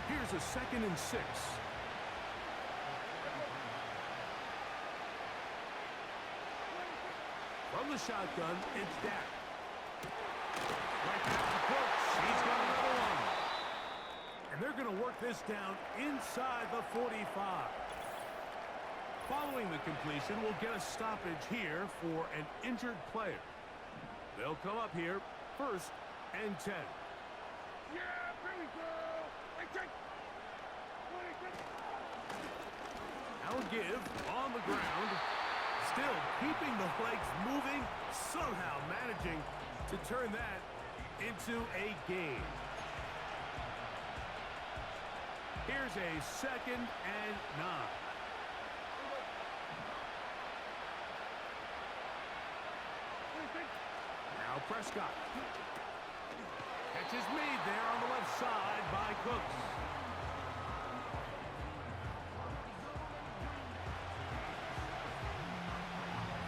S3: Here's a second and 6. From the shotgun, it's Dak. Right back to Brooks. He's got another one. And they're going to work this down inside the 45. Following the completion, we'll get a stoppage here for an injured player. They'll come up here, first and 10. Yeah, here we go. Now a give on the ground. Still keeping the legs moving, somehow managing to turn that into a gain. Here's a second and 9. Now Prescott. Catch is made there on the left side by Cooks.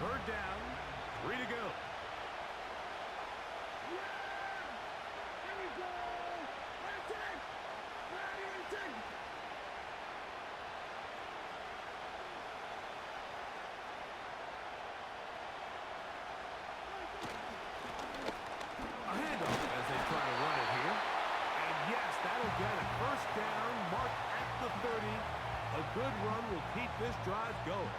S3: Third down, 3 to go. Here we go. A handoff as they try to run it here. And yes, that'll get it. First down, marked at the 30. A good run will keep this drive going.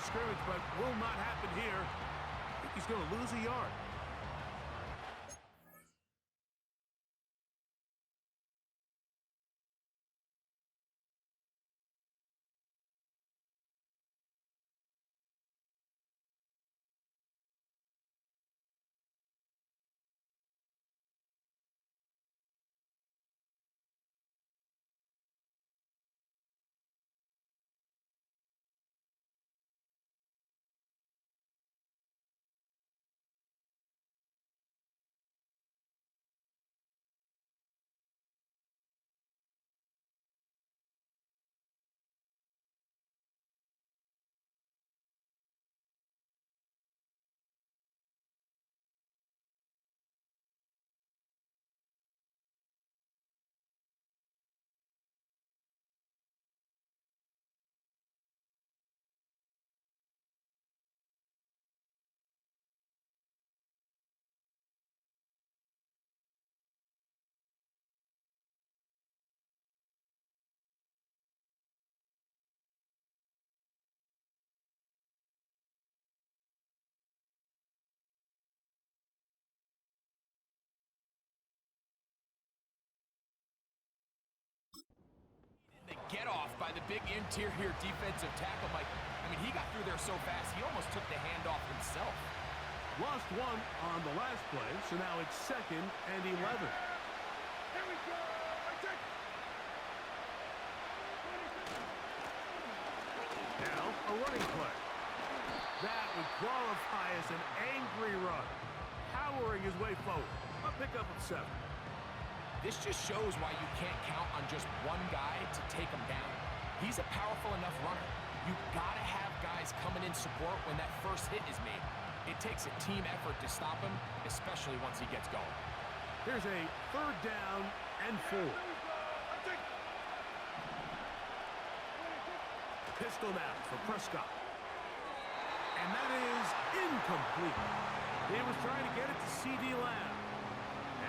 S3: scrimmage, but will not happen here. I think he's going to lose a yard.
S5: The get off by the big interior defensive tackle, Mike. I mean, he got through there so fast, he almost took the handoff himself.
S3: Lost one on the last play, so now it's 2nd and 11. Here we go. Now a running play. That would qualify as an angry run, powering his way forward. A pickup of 7.
S5: This just shows why you can't count on just one guy to take him down. He's a powerful enough runner. You've got to have guys coming in support when that first hit is made. It takes a team effort to stop him, especially once he gets going.
S3: Here's a 3rd down and 4. Pistol now for Prescott. And that is incomplete. He was trying to get it to C.D. Lamb.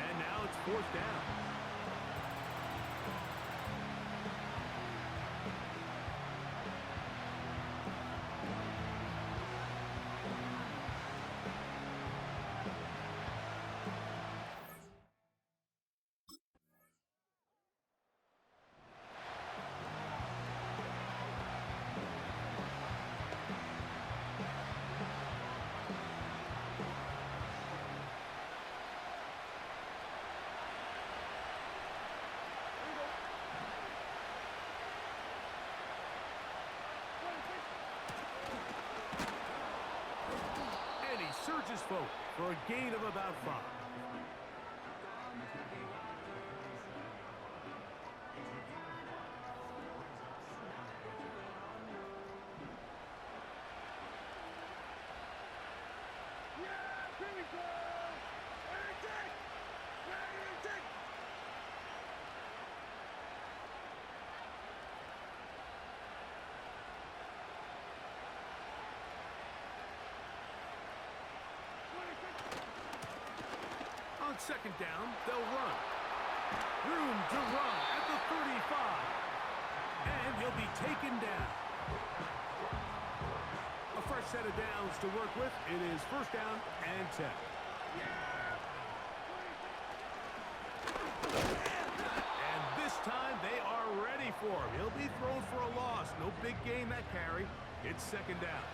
S3: And now it's 4th down. Surges forward for a gain of about 5. On 2nd down, they'll run. Room to run at the 35. And he'll be taken down. A fresh set of downs to work with. It is 1st down and 10. And this time they are ready for him. He'll be thrown for a loss. No big gain that carry. It's 2nd down.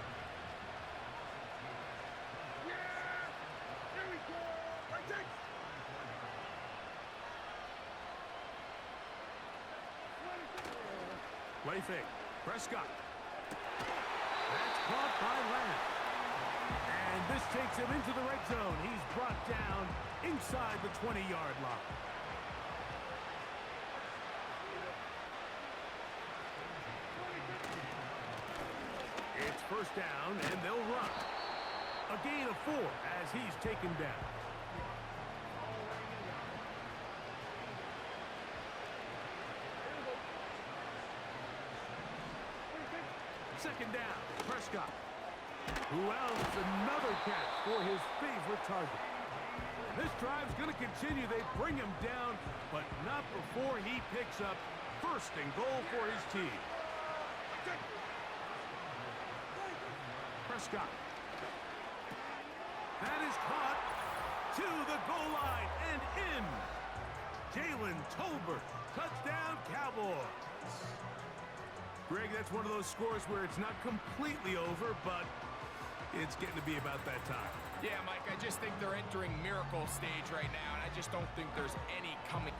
S3: Play fake. Prescott. That's caught by Lamb. And this takes him into the red zone. He's brought down inside the 20-yard line. It's 1st down, and they'll run. A gain of 4 as he's taken down. Second down, Prescott, who else another catch for his favorite target. This drive's going to continue. They bring him down, but not before he picks up 1st and goal for his team. Prescott. That is caught to the goal line and in. Jalen Tolbert, touchdown Cowboys. Greg, that's one of those scores where it's not completely over, but it's getting to be about that time.
S5: Yeah, Mike, I just think they're entering miracle stage right now, and I just don't think there's any coming.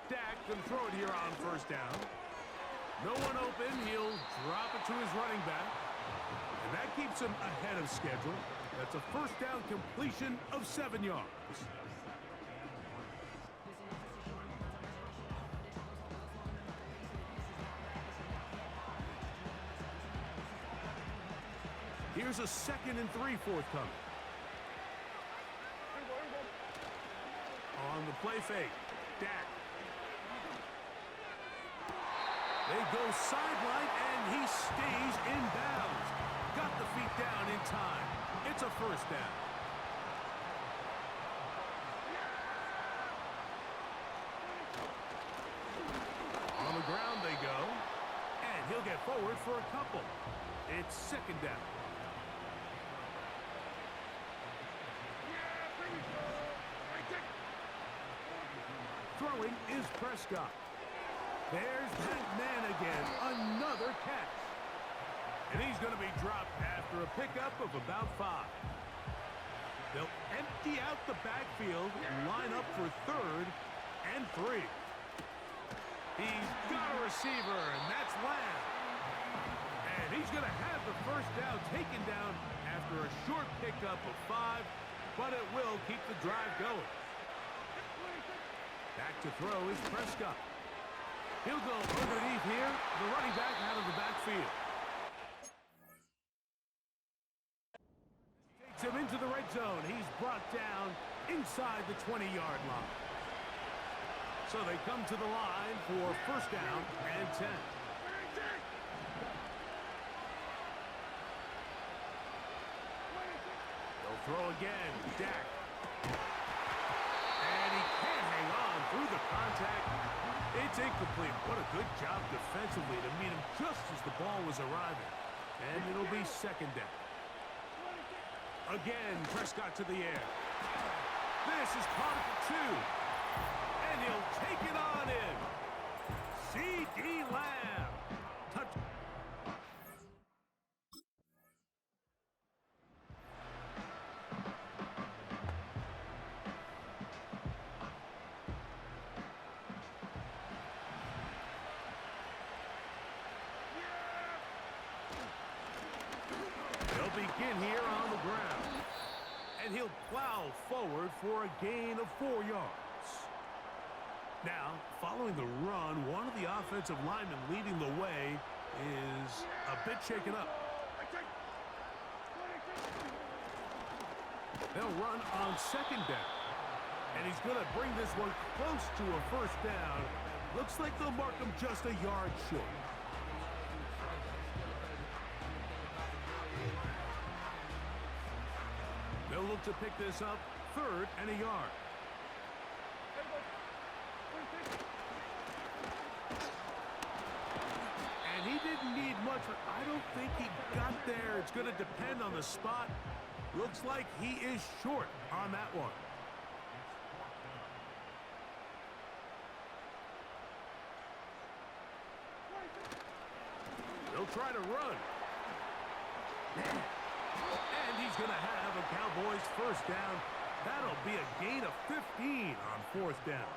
S3: Dak can throw it here on first down. No one open. He'll drop it to his running back. And that keeps him ahead of schedule. That's a first down completion of 7 yards. Here's a 2nd and 3 forthcoming. On the play fake, Dak. They go sideline, and he stays in bounds. Got the feet down in time. It's a first down. On the ground they go, and he'll get forward for a couple. It's 2nd down. Throwing is Prescott. There's that man again. Another catch. And he's going to be dropped after a pickup of about 5. They'll empty out the backfield and line up for 3rd and 3. He's got a receiver, and that's Lamb. And he's going to have the first down taken down after a short pickup of 5, but it will keep the drive going. Back to throw is Prescott. He'll go underneath here, the running back out of the backfield. Takes him into the red zone. He's brought down inside the 20-yard line. So they come to the line for first down and 10. They'll throw again. Dak. And he can't hang on through the contact. It's incomplete. What a good job defensively to meet him just as the ball was arriving. And it'll be 2nd down. Again, Prescott to the air. This is caught at the 2. And he'll take it on in. C.D. Lamb. Touch. They'll begin here on the ground. And he'll plow forward for a gain of 4 yards. Now, following the run, one of the offensive linemen leading the way is a bit shaken up. They'll run on 2nd down. And he's going to bring this one close to a first down. Looks like they'll mark him just a yard short. They'll look to pick this up 3rd and a yard. And he didn't need much, but I don't think he got there. It's going to depend on the spot. Looks like he is short on that one. They'll try to run. And he's going to have a Cowboys first down. That'll be a gain of 15 on 4th down.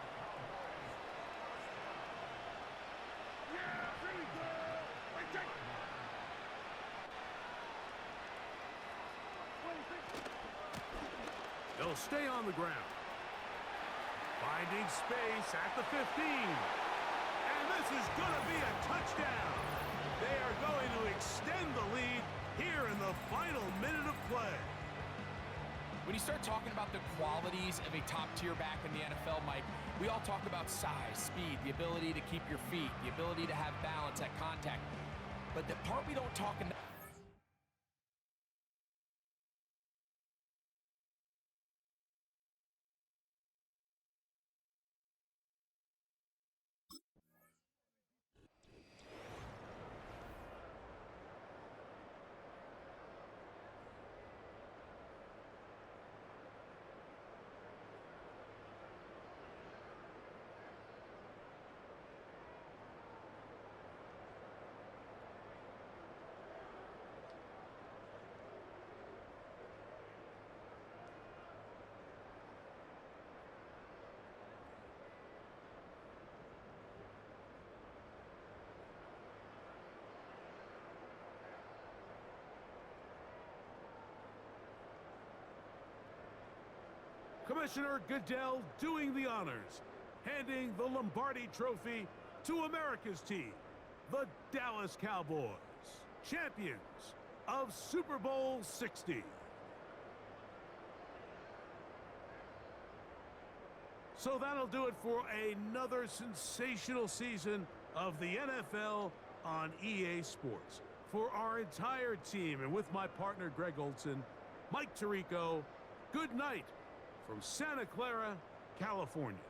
S3: They'll stay on the ground. Finding space at the 15. And this is going to be a touchdown. They are going to extend the lead here in the final minute of play.
S5: When you start talking about the qualities of a top-tier back in the NFL, Mike, we all talk about size, speed, the ability to keep your feet, the ability to have balance at contact. But the part we don't talk enough.
S3: Commissioner Goodell doing the honors, handing the Lombardi Trophy to America's team, the Dallas Cowboys, champions of Super Bowl 60. So that'll do it for another sensational season of the NFL on EA Sports. For our entire team and with my partner Greg Olson, Mike Tirico, good night from Santa Clara, California.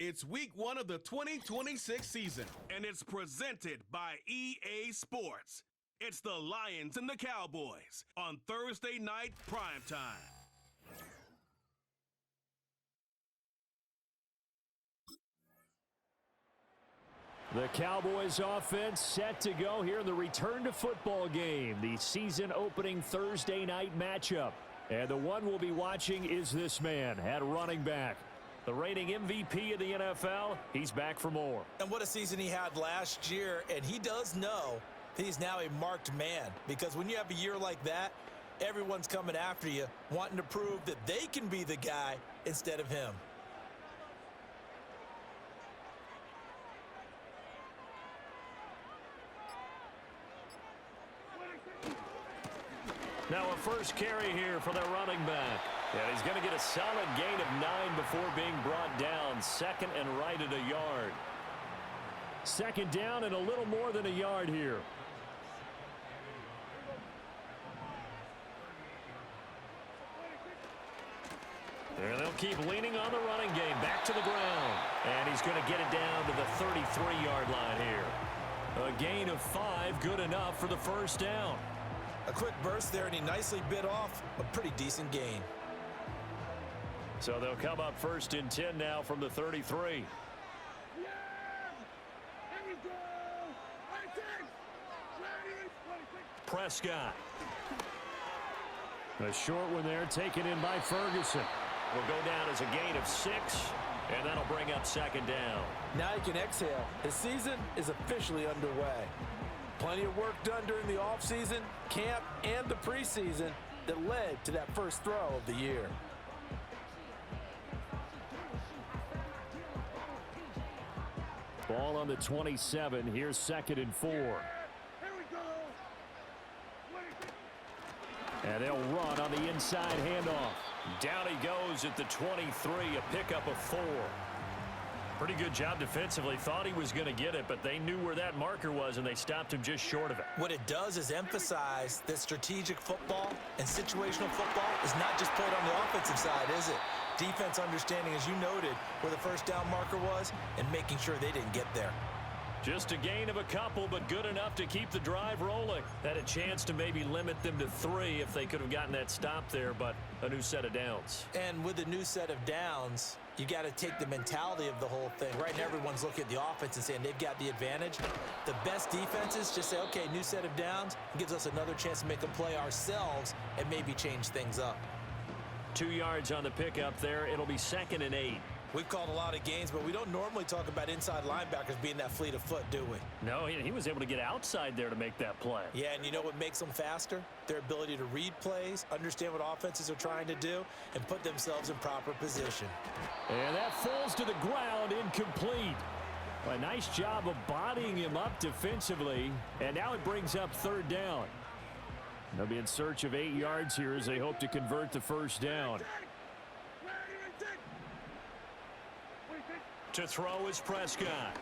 S1: It's week 1 of the 2026 season, and it's presented by EA Sports. It's the Lions and the Cowboys on Thursday night primetime.
S7: The Cowboys offense set to go here in the return to football game, the season opening Thursday night matchup. And the one we'll be watching is this man at running back. The reigning MVP of the NFL, he's back for more.
S8: And what a season he had last year, and he does know he's now a marked man, because when you have a year like that, everyone's coming after you, wanting to prove that they can be the guy instead of him.
S7: Now a first carry here for the running back. And he's going to get a solid gain of 9 before being brought down. Second and right at a yard. Second down and a little more than a yard here. And they'll keep leaning on the running game. Back to the ground. And he's going to get it down to the 33-yard line here. A gain of 5, good enough for the first down.
S8: A quick burst there, and he nicely bit off a pretty decent gain.
S7: So they'll come up first and 10 now from the 33. Prescott. A short one there taken in by Ferguson. Will go down as a gain of 6, and that'll bring up second down.
S8: Now he can exhale. His season is officially underway. Plenty of work done during the offseason, camp, and the preseason that led to that first throw of the year.
S7: Ball on the 27. Here's second and 4. And they'll run on the inside handoff. Down he goes at the 23, a pickup of 4. Pretty good job defensively. Thought he was going to get it, but they knew where that marker was, and they stopped him just short of it.
S8: What it does is emphasize that strategic football and situational football is not just played on the offensive side, is it? Defense understanding, as you noted, where the first down marker was and making sure they didn't get there.
S7: Just a gain of a couple, but good enough to keep the drive rolling. Had a chance to maybe limit them to 3 if they could have gotten that stop there, but a new set of downs.
S8: And with a new set of downs, you got to take the mentality of the whole thing. Right now, everyone's looking at the offense and saying they've got the advantage. The best defenses just say, okay, new set of downs. It gives us another chance to make a play ourselves and maybe change things up.
S7: 2 yards on the pickup there. It'll be second and 8.
S8: We've called a lot of games, but we don't normally talk about inside linebackers being that fleet of foot, do we?
S7: No, he was able to get outside there to make that play.
S8: Yeah, and you know what makes them faster? Their ability to read plays, understand what offenses are trying to do, and put themselves in proper position.
S7: And that falls to the ground, incomplete. A nice job of bodying him up defensively, and now it brings up third down. They'll be in search of 8 yards here as they hope to convert the first down. To throw is Prescott.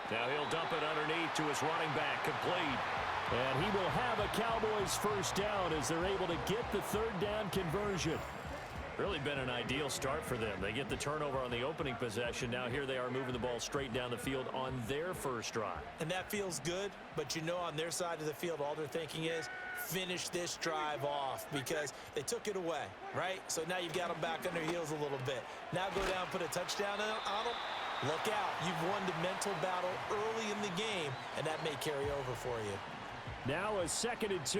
S7: Now he'll dump it underneath to his running back, complete. And he will have a Cowboys first down as they're able to get the third down conversion. Really been an ideal start for them. They get the turnover on the opening possession. Now here they are moving the ball straight down the field on their first drive.
S8: And that feels good, but you know on their side of the field, all they're thinking is finish this drive off because they took it away, right? So now you've got them back on their heels a little bit. Now go down, put a touchdown on them. Look out. You've won the mental battle early in the game, and that may carry over for you.
S7: Now a second and 2.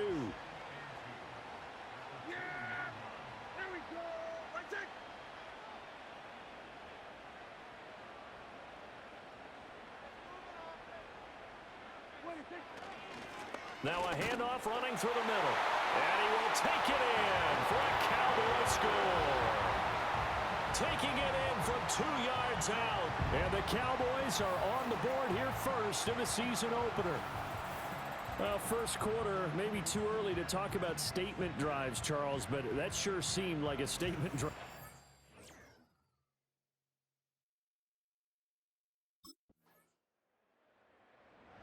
S7: Now a handoff running through the middle. And he will take it in for a Cowboy score. Taking it in from 2 yards out. And the Cowboys are on the board here first in the season opener. Well, first quarter, maybe too early to talk about statement drives, Charles, but that sure seemed like a statement drive.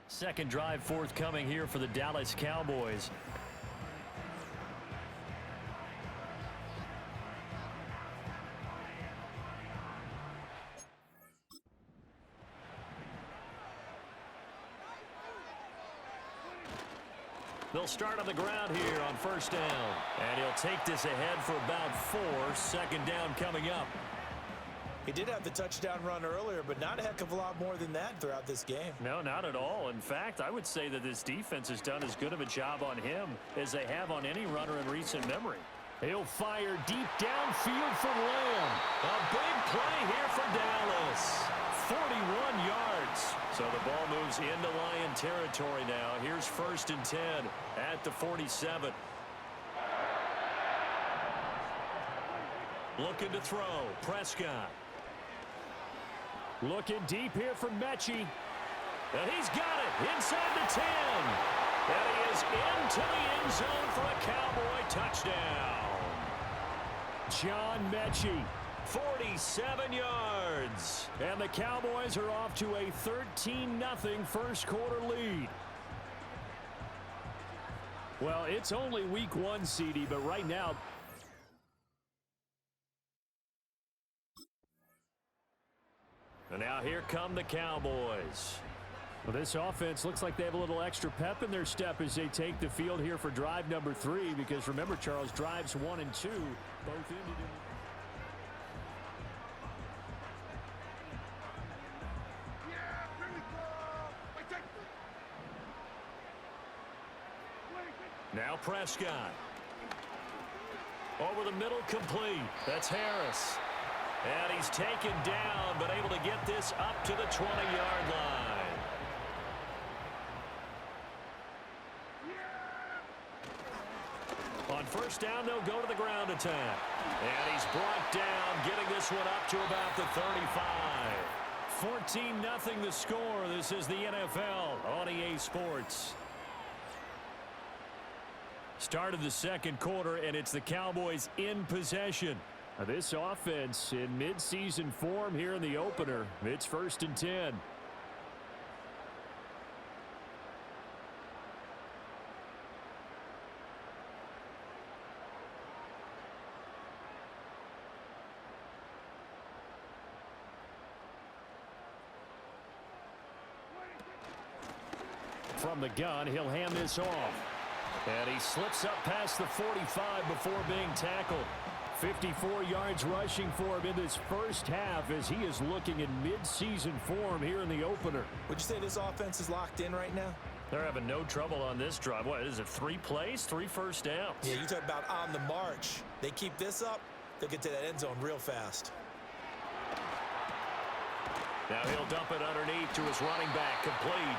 S7: Second drive forthcoming here for the Dallas Cowboys. They'll start on the ground here on first down. And he'll take this ahead for about 4. Second down coming up.
S8: He did have the touchdown run earlier, but not a heck of a lot more than that throughout this game.
S7: No, not at all. In fact, I would say that this defense has done as good of a job on him as they have on any runner in recent memory. He'll fire deep downfield for Lamb. A big play here for Dallas. 41 yards. So the ball moves into Lion territory now. Here's first and 10 at the 47. Looking to throw. Prescott. Looking deep here for Mechie. And he's got it inside the 10. And he is into the end zone for a Cowboy touchdown. John Mechie, 47 yards. And the Cowboys are off to a 13-0 first quarter lead. Well, it's only week 1, CD, but right now... And now here come the Cowboys. Well, this offense looks like they have a little extra pep in their step as they take the field here for drive number 3. Because remember, Charles, drives 1 and 2 both ended in... Now Prescott. Over the middle, complete. That's Harris. And he's taken down, but able to get this up to the 20-yard line. On first down, they'll go to the ground attack. And he's brought down, getting this one up to about the 35. 14-0 the score. This is the NFL on EA Sports. Start of the second quarter, and it's the Cowboys in possession. Now this offense in midseason form here in the opener. It's first and 10. From the gun, he'll hand this off. And he slips up past the 45 before being tackled. 54 yards rushing for him in this first half as he is looking in mid-season form here in the opener.
S8: Would you say this offense is locked in right now?
S7: They're having no trouble on this drive. What is it, 3 plays, 3 first downs?
S8: Yeah, you talk about on the march. They keep this up, they'll get to that end zone real fast.
S7: Now he'll dump it underneath to his running back, complete.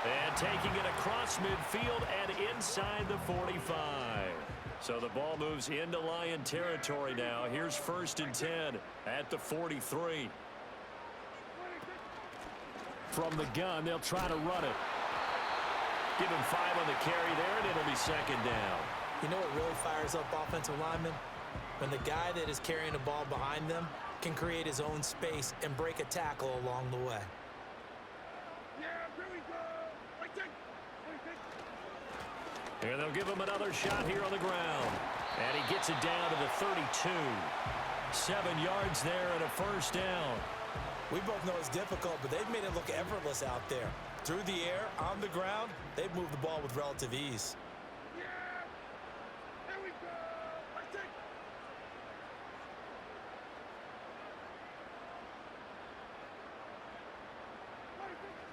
S7: And taking it across midfield and inside the 45. So the ball moves into Lion territory now. Here's first and 10 at the 43. From the gun, they'll try to run it. Give him 5 on the carry there, and it'll be second down.
S8: You know what really fires up offensive linemen? When the guy that is carrying the ball behind them can create his own space and break a tackle along the way.
S7: And they'll give him another shot here on the ground. And he gets it down to the 32. 7 yards there and a first down.
S8: We both know it's difficult, but they've made it look effortless out there. Through the air, on the ground, they've moved the ball with relative ease.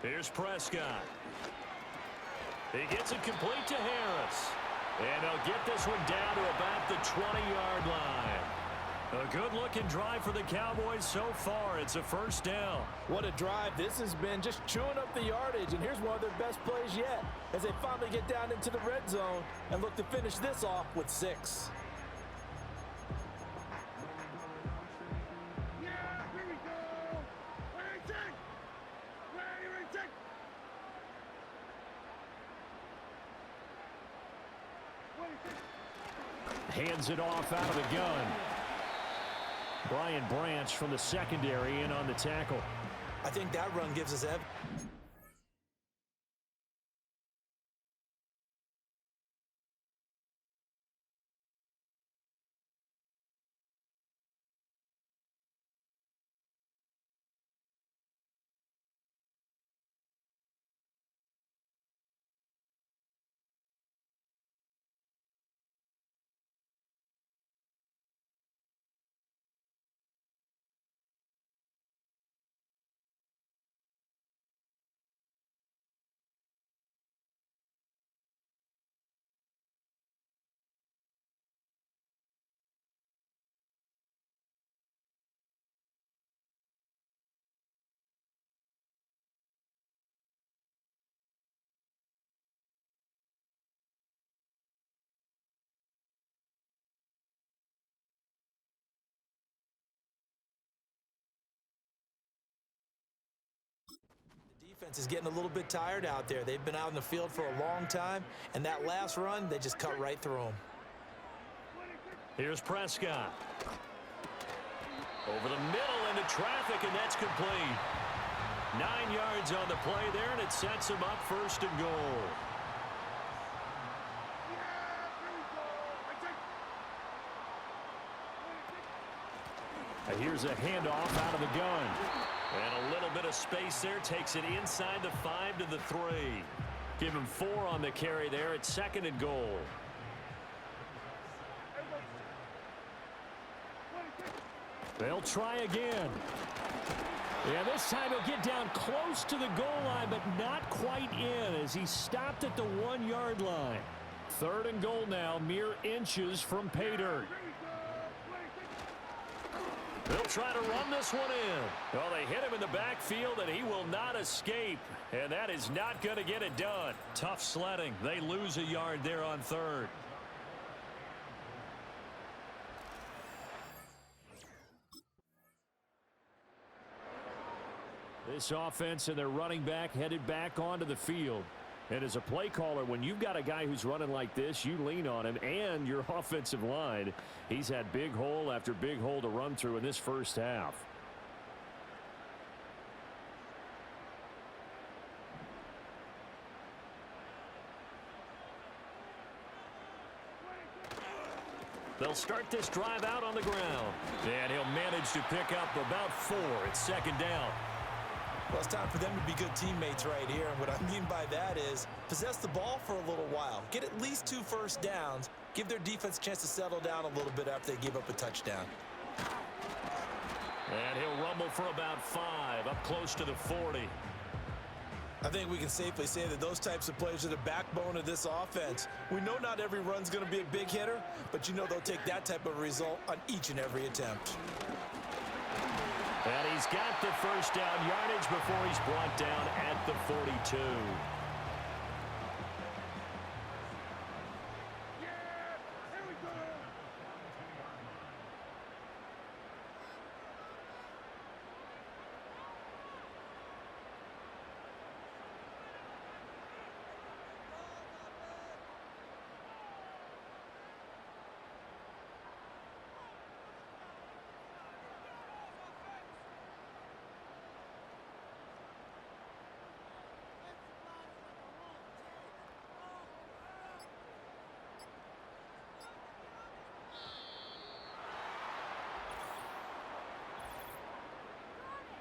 S7: Here's Prescott. He gets it complete to Harris. And they'll get this one down to about the 20-yard line. A good-looking drive for the Cowboys so far. It's a first down.
S9: What a drive this has been, just chewing up the yardage, and here's one of their best plays yet as they finally get down into the red zone and look to finish this off with 6.
S7: Hands it off out of the gun. Brian Branch from the secondary in on the tackle.
S8: I think that run gives us Defense is getting a little bit tired out there. They've been out in the field for a long time, and that last run, they just cut right through them.
S7: Here's Prescott. Over the middle into traffic, and that's complete. 9 yards on the play there, and it sets him up 1st and goal. Here's a handoff out of the gun. And a little bit of space there, takes it inside the 5 to the 3. Give him 4 on the carry there at 2nd and goal. They'll try again. Yeah, this time he'll get down close to the goal line, but not quite in as he stopped at the 1-yard line. 3rd and goal now, mere inches from pay dirt. They'll try to run this one in. Well, they hit him in the backfield, and he will not escape. And that is not going to get it done. Tough sledding. They lose a yard there on 3rd. This offense and their running back headed back onto the field. And as a play caller, when you've got a guy who's running like this, you lean on him and your offensive line. He's had big hole after big hole to run through in this first half. They'll start this drive out on the ground. And he'll manage to pick up about 4 at 2nd down.
S8: Well, it's time for them to be good teammates right here. And what I mean by that is possess the ball for a little while. Get at least 2 first downs. Give their defense a chance to settle down a little bit after they give up a touchdown.
S7: And he'll rumble for about 5, up close to the 40.
S8: I think we can safely say that those types of plays are the backbone of this offense. We know not every run's going to be a big hitter, but you know they'll take that type of result on each and every attempt.
S7: And he's got the first down yardage before he's brought down at the 42.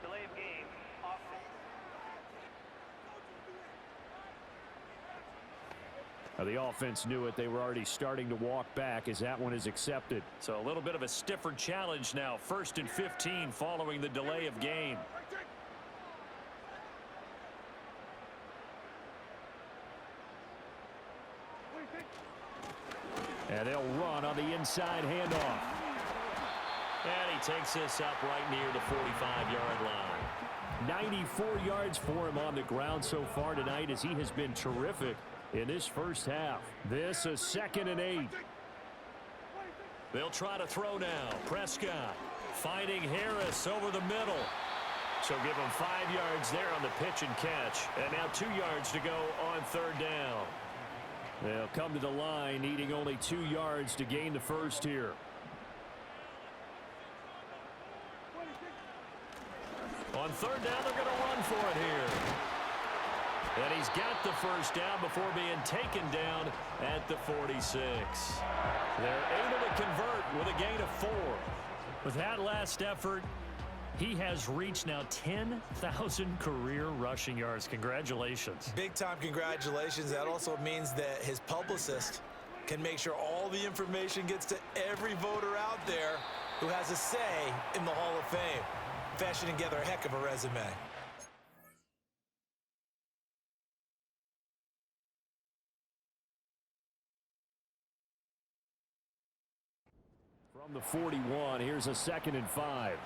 S6: Delay of game, offense.
S7: The offense knew it. They were already starting to walk back as that one is accepted. So a little bit of a stiffer challenge now. 1st and 15 following the delay of game. And they'll run on the inside handoff. And he takes this up right near the 45-yard line. 94 yards for him on the ground so far tonight as he has been terrific in this first half. This is 2nd and 8. They'll try to throw now. Prescott finding Harris over the middle. So give him 5 yards there on the pitch and catch. And now 2 yards to go on 3rd down. They'll come to the line needing only 2 yards to gain the first here. On 3rd down, they're going to run for it here. And he's got the first down before being taken down at the 46. They're able to convert with a gain of 4. With that last effort, he has reached now 10,000 career rushing yards. Congratulations.
S8: Big-time congratulations. That also means that his publicist can make sure all the information gets to every voter out there who has a say in the Hall of Fame. Fashioning together a heck of a resume.
S7: From the 41, here's a 2nd and 5.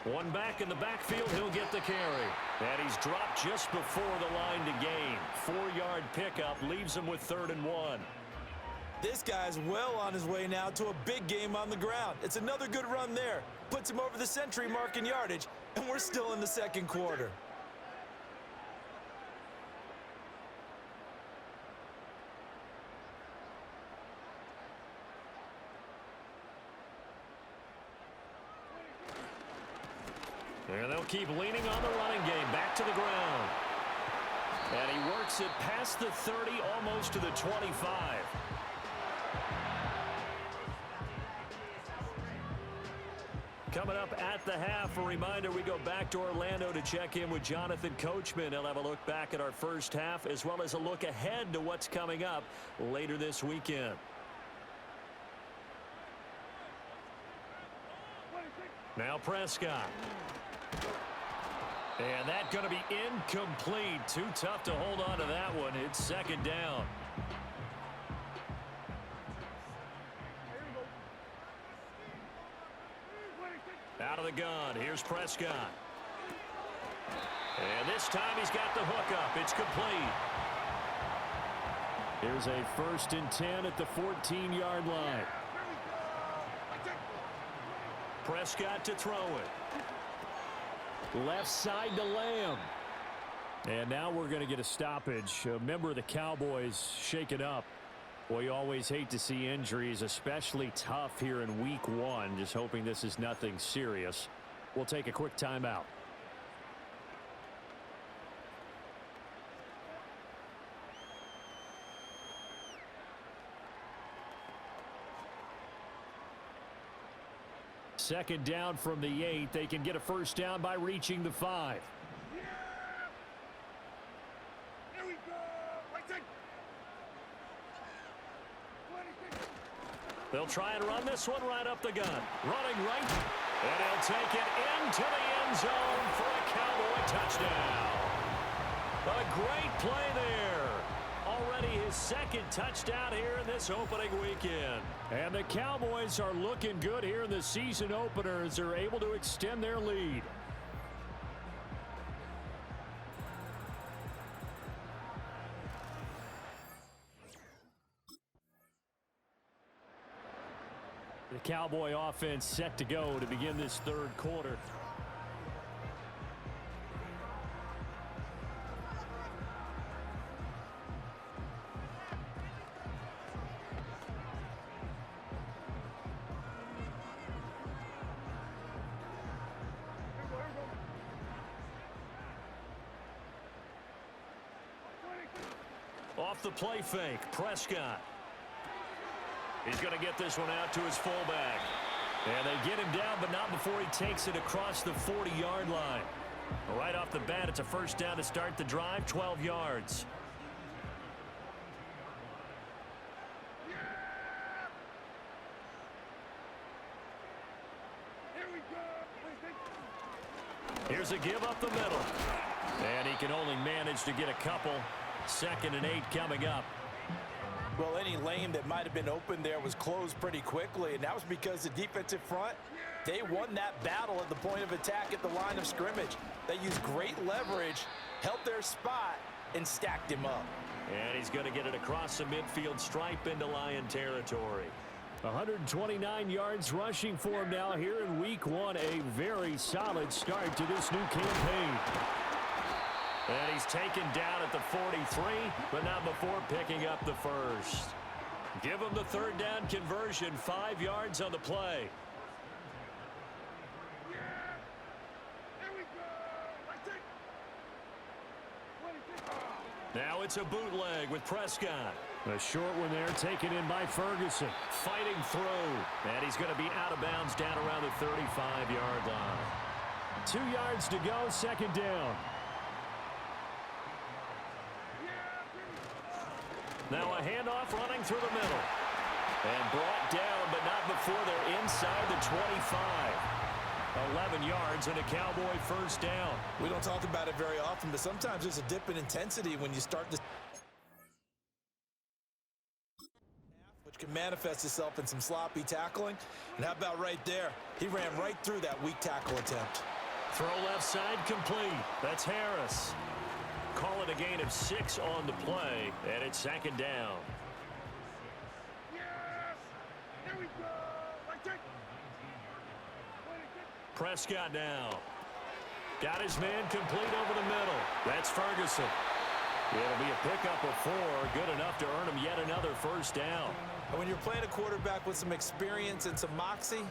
S7: One back in the backfield, he'll get the carry. And he's dropped just before the line to gain. 4-yard pickup leaves him with 3rd and 1.
S8: This guy's well on his way now to a big game on the ground. It's another good run there. Puts him over the century mark in yardage. and we're still in the second quarter.
S7: And they'll keep leaning on the running game. Back to the ground. And he works it past the 30, almost to the 25. Coming up at the half, a reminder, we go back to Orlando to check in with Jonathan Coachman. He'll have a look back at our first half, as well as a look ahead to what's coming up later this weekend. Now Prescott. And that's going to be incomplete. Too tough to hold on to that one. It's second down. Out of the gun. Here's Prescott. And this time he's got the hook up. It's complete. Here's a 1st and 10 at the 14-yard line. Prescott to throw it. Left side to Lamb. And now we're going to get a stoppage. A member of the Cowboys shaken up. Well, you always hate to see injuries, especially tough here in week 1. Just hoping this is nothing serious. We'll take a quick timeout. Second down from the 8. They can get a first down by reaching the 5. They'll try and run this one right up the gut. Running right. And he'll take it into the end zone for a Cowboy touchdown. A great play there. Already his second touchdown here in this opening weekend. And the Cowboys are looking good here in the season opener as they're able to extend their lead. The Cowboy offense set to go to begin this third quarter. Off the play fake, Prescott. He's going to get this one out to his fullback. And they get him down, but not before he takes it across the 40-yard line. Right off the bat, it's a first down to start the drive, 12 yards. Here's a give up the middle. And he can only manage to get a couple. 2nd and 8 coming up.
S9: Well, any lane that might have been open there was closed pretty quickly, and that was because the defensive front, they won that battle at the point of attack at the line of scrimmage. They used great leverage, held their spot, and stacked him up.
S7: And he's going to get it across the midfield stripe into Lion territory. 129 yards rushing for him now here in week 1. A very solid start to this new campaign. And he's taken down at the 43, but not before picking up the first. Give him the third down conversion, 5 yards on the play. Now it's a bootleg with Prescott. A short one there taken in by Ferguson. Fighting through. And he's going to be out of bounds down around the 35-yard line. 2 yards to go, second down. Now a handoff running through the middle. And brought down, but not before they're inside the 25. 11 yards and a Cowboy first down.
S8: We don't talk about it very often, but sometimes there's a dip in intensity when you start this, which can manifest itself in some sloppy tackling. And how about right there? He ran right through that weak tackle attempt.
S7: Throw left side complete. That's Harris. Call it a gain of 6 on the play, and it's second down. Prescott now. Got his man complete over the middle. That's Ferguson. It'll be a pickup of 4, good enough to earn him yet another first down.
S8: And when you're playing a quarterback with some experience and some moxie,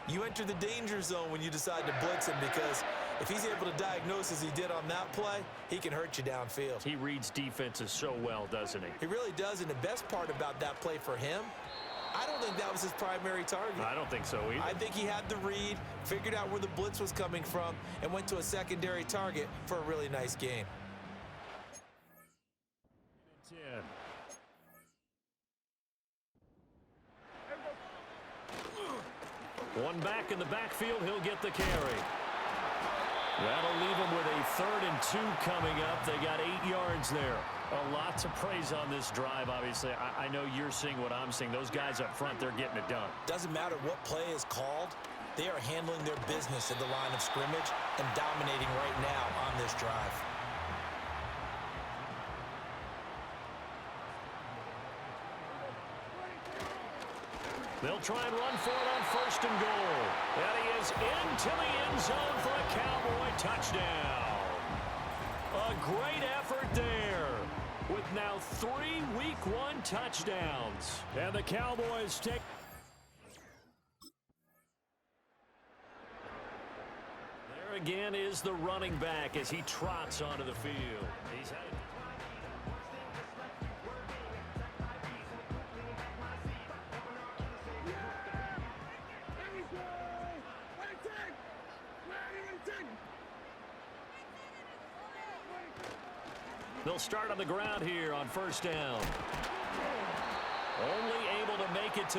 S8: you enter the danger zone when you decide to blitz him, because if he's able to diagnose as he did on that play, he can hurt you downfield.
S7: He reads defenses so well, doesn't he?
S8: He really does, and the best part about that play for him, I don't think that was his primary target.
S7: I don't think so either.
S8: I think he had the read, figured out where the blitz was coming from, and went to a secondary target for a really nice game.
S7: 10. One back in the backfield, he'll get the carry. That'll leave him with a 3rd and 2 coming up. They got 8 yards there. A lot to praise on this drive, obviously. I know you're seeing what I'm seeing. Those guys up front, they're getting it done.
S8: Doesn't matter what play is called. They are handling their business at the line of scrimmage and dominating right now on this drive.
S7: They'll try and run for it on 1st and goal. And he is into the end zone for a Cowboy touchdown. A great effort there, with now 3 Week 1 touchdowns. And the Cowboys take... There again is the running back as he trots onto the field. He's headed... They'll start on the ground here on 1st down. Only able to make it to...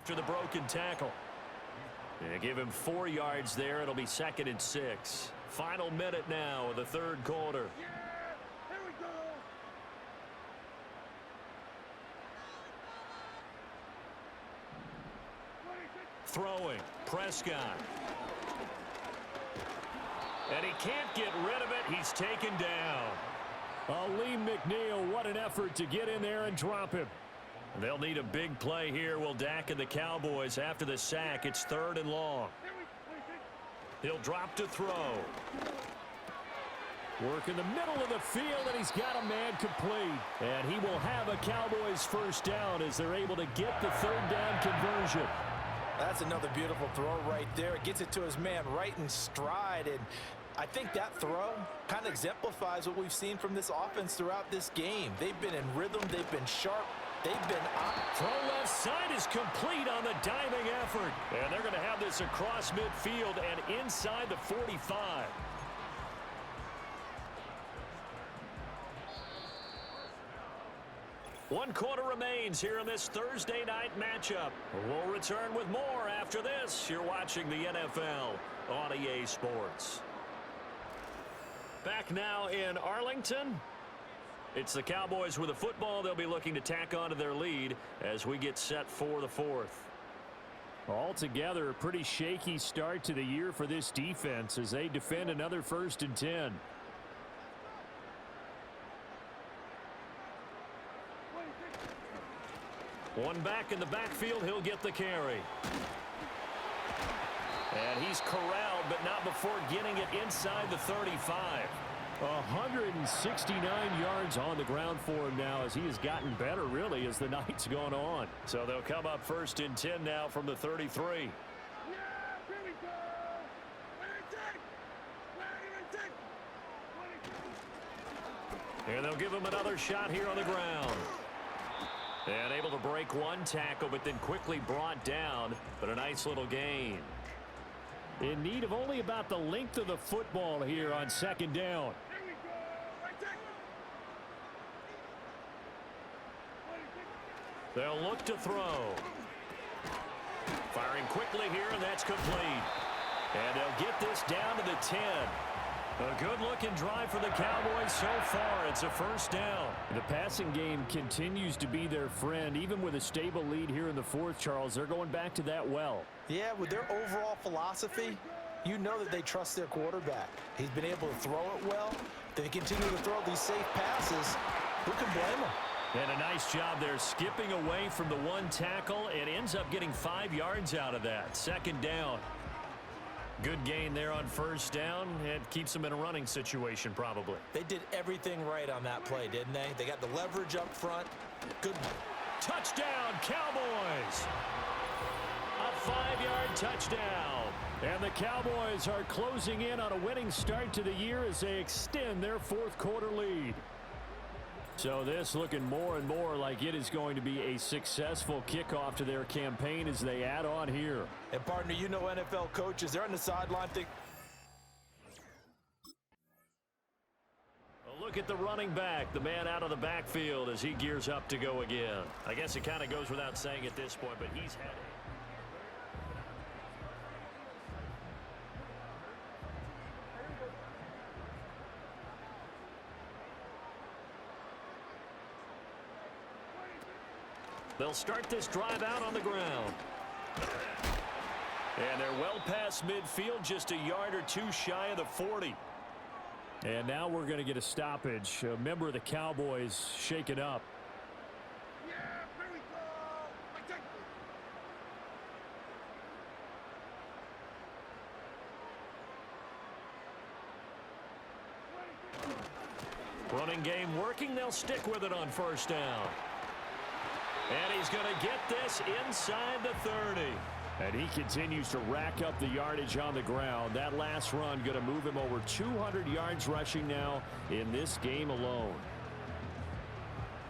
S7: after the broken tackle. And give him 4 yards there. It'll be 2nd and 6. Final minute now of the third quarter. Throwing, Prescott. And he can't get rid of it. He's taken down.
S10: Lee McNeil, what an effort to get in there and drop him.
S7: They'll need a big play here. Will Dak and the Cowboys after the sack. It's 3rd and long. He'll drop to throw.
S10: Work in the middle of the field, and he's got a man complete. And he will have a Cowboys first down as they're able to get the 3rd down conversion.
S9: That's another beautiful throw right there. It gets it to his man right in stride. And I think that throw kind of exemplifies what we've seen from this offense throughout this game. They've been in rhythm. They've been sharp. They've been up.
S7: Throw left side is complete on the diving effort. And they're going to have this across midfield and inside the 45. One quarter remains here in this Thursday night matchup. We'll return with more after this. You're watching the NFL on EA Sports. Back now in Arlington. It's the Cowboys with the football. They'll be looking to tack onto their lead as we get set for the 4th.
S10: Altogether, a pretty shaky start to the year for this defense as they defend another 1st and 10.
S7: One back in the backfield, he'll get the carry. And he's corralled, but not before getting it inside the 35.
S10: 169 yards on the ground for him now as he has gotten better, really, as the night's gone on.
S7: So they'll come up 1st and 10 now from the 33. And they'll give him another shot here on the ground. And able to break one tackle, but then quickly brought down. But a nice little gain.
S10: In need of only about the length of the football here on 2nd down.
S7: They'll look to throw. Firing quickly here, and that's complete. And they'll get this down to the 10. A good-looking drive for the Cowboys so far. It's a 1st down.
S10: The passing game continues to be their friend. Even with a stable lead here in the 4th, Charles, they're going back to that well.
S9: Yeah, with their overall philosophy, you know that they trust their quarterback. He's been able to throw it well. They continue to throw these safe passes. Who can blame them?
S7: And a nice job there skipping away from the one tackle and ends up getting 5 yards out of that. 2nd down. Good gain there on 1st down. It keeps them in a running situation probably.
S9: They did everything right on that play, didn't they? They got the leverage up front. Good.
S7: Touchdown, Cowboys! A 5-yard touchdown.
S10: And the Cowboys are closing in on a winning start to the year as they extend their 4th quarter lead. So this looking more and more like it is going to be a successful kickoff to their campaign as they add on here.
S9: And partner, you know NFL coaches, they're on the sideline thinking.
S7: A look at the running back, the man out of the backfield as he gears up to go again. I guess it kind of goes without saying at this point, but he's had it. They'll start this drive out on the ground. And they're well past midfield, just a yard or two shy of the 40.
S10: And now we're going to get a stoppage. A member of the Cowboys shaken up.
S7: Running game working. They'll stick with it on 1st down. And he's going to get this inside the 30.
S10: And he continues to rack up the yardage on the ground. That last run going to move him over 200 yards rushing now in this game alone.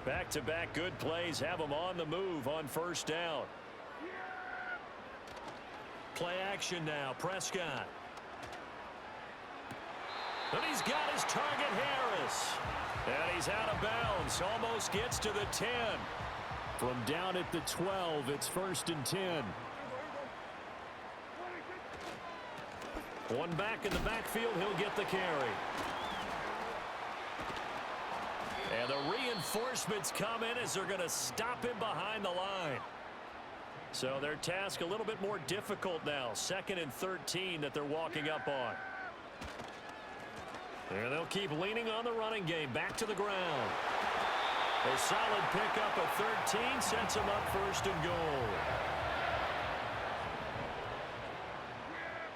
S7: Back-to-back good plays have him on the move on 1st down. Play action now, Prescott. And he's got his target, Harris. And he's out of bounds, almost gets to the 10.
S10: From down at the 12, it's 1st and 10.
S7: One back in the backfield, he'll get the carry. And the reinforcements come in as they're going to stop him behind the line. So their task a little bit more difficult now. 2nd and 13 that they're walking up on. And they'll keep leaning on the running game. Back to the ground. A solid pickup of 13 sets him up 1st and goal.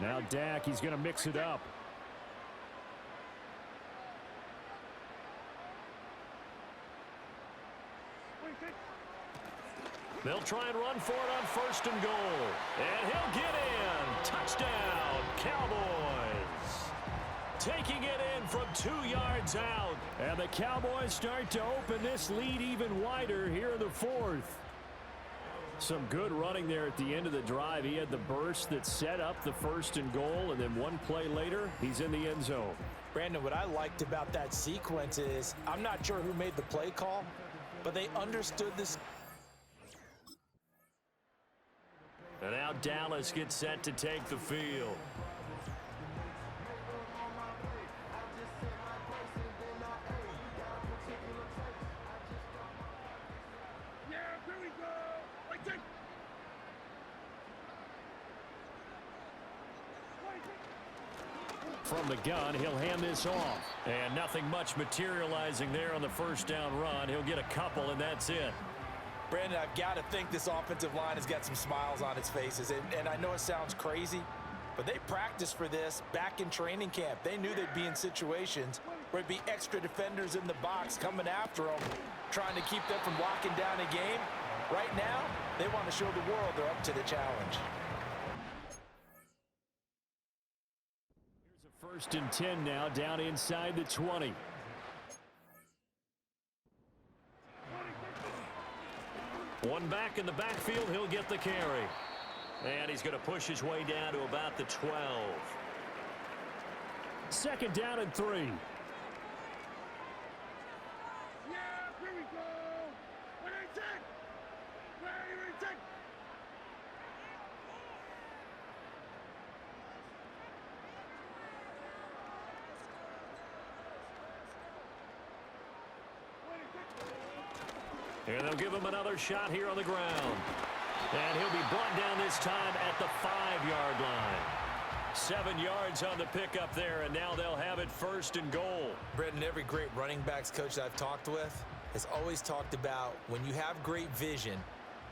S10: Now Dak, he's going to mix it up.
S7: They'll try and run for it on 1st and goal. And he'll get in. Touchdown, Cowboys. Taking it in from 2 yards out.
S10: And the Cowboys start to open this lead even wider here in the 4th. Some good running there at the end of the drive. He had the burst that set up the 1st and goal, and then one play later, he's in the end zone.
S9: Brandon, what I liked about that sequence is, I'm not sure who made the play call, but they understood this.
S7: And now Dallas gets set to take the field.
S10: From the gun, he'll hand this off.
S7: And nothing much materializing there on the 1st down run. He'll get a couple, and that's it.
S9: Brandon, I've got to think this offensive line has got some smiles on its faces. And I know it sounds crazy, but they practiced for this back in training camp. They knew they'd be in situations where there'd be extra defenders in the box coming after them, trying to keep them from locking down a game. Right now, they want to show the world they're up to the challenge.
S10: Here's a 1st and 10 now, down inside the 20.
S7: One back in the backfield, he'll get the carry. And he's going to push his way down to about the 12.
S10: 2nd down and 3.
S3: Yeah, here we go. What I said. Where you take?
S7: And they'll give him another shot here on the ground. And he'll be brought down this time at the 5-yard line. 7 yards on the pickup there, and now they'll have it 1st and goal.
S8: Brendan, every great running backs coach that I've talked with has always talked about when you have great vision,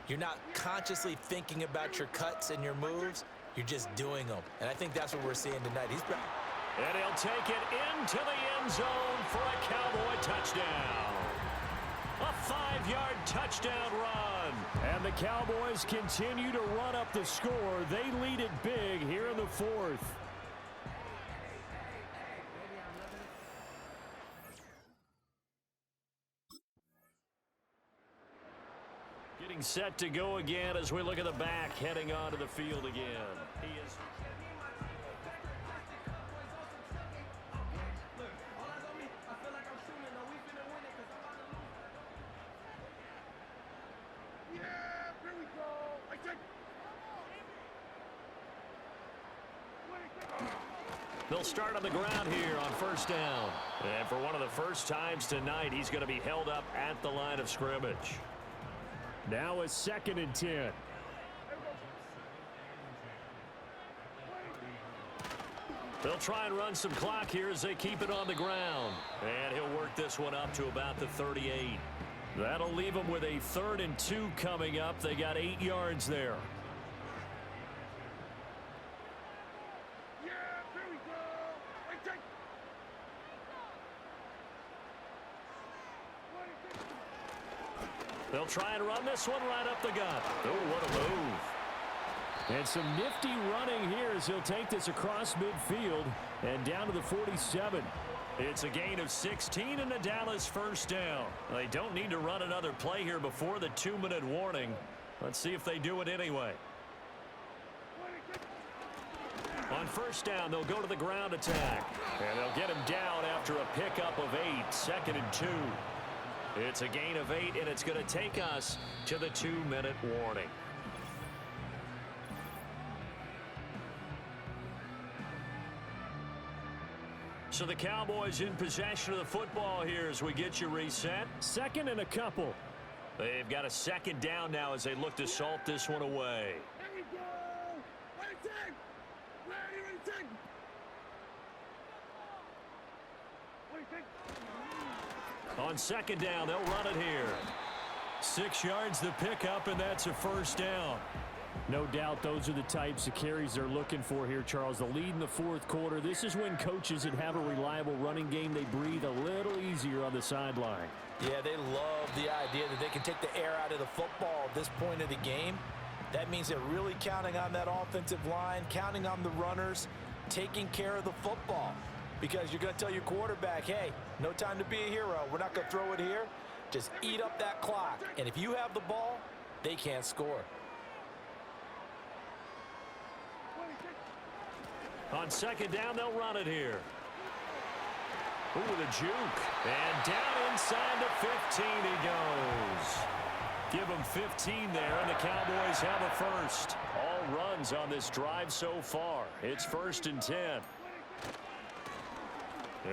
S8: you're not consciously thinking about your cuts and your moves, you're just doing them. And I think that's what we're seeing tonight.
S7: And he'll take it into the end zone for a Cowboy touchdown. A 5-yard touchdown run.
S10: And the Cowboys continue to run up the score. They lead it big here in the 4th.
S7: Getting set to go again as we look at the back heading onto the field again. He is... They'll start on the ground here on 1st down. And for one of the first times tonight, he's going to be held up at the line of scrimmage.
S10: Now a 2nd and 10.
S7: They'll try and run some clock here as they keep it on the ground. And he'll work this one up to about the 38. That'll leave them with a 3rd and 2 coming up. They got 8 yards there. They'll try and run this one right up the gut. Oh, what a move.
S10: And some nifty running here as he'll take this across midfield and down to the 47.
S7: It's a gain of 16 and a Dallas 1st down. They don't need to run another play here before the 2-minute warning. Let's see if they do it anyway. On 1st down, they'll go to the ground attack. And they'll get him down after a pickup of 8. 2nd and 2. It's a gain of 8, and it's going to take us to the 2-minute warning. So the Cowboys in possession of the football here as we get you reset.
S10: Second and a couple.
S7: They've got a second down now as they look to salt this one away.
S3: Here we go. Ready, take. Ready, take. Ready, take.
S7: On second down, they'll run it here.
S10: 6 yards the pickup, and that's a first down. No doubt those are the types of carries they're looking for here, Charles. The lead in the fourth quarter. This is when coaches that have a reliable running game, they breathe a little easier on the sideline.
S9: Yeah, they love the idea that they can take the air out of the football at this point of the game. That means they're really counting on that offensive line, counting on the runners, taking care of the football. Because you're going to tell your quarterback, hey, no time to be a hero. We're not going to throw it here. Just eat up that clock. And if you have the ball, they can't score.
S7: On second down, they'll run it here. Ooh, with a juke. And down inside the 15 he goes. Give him 15 there, and the Cowboys have a first. All runs on this drive so far. It's 1st and 10.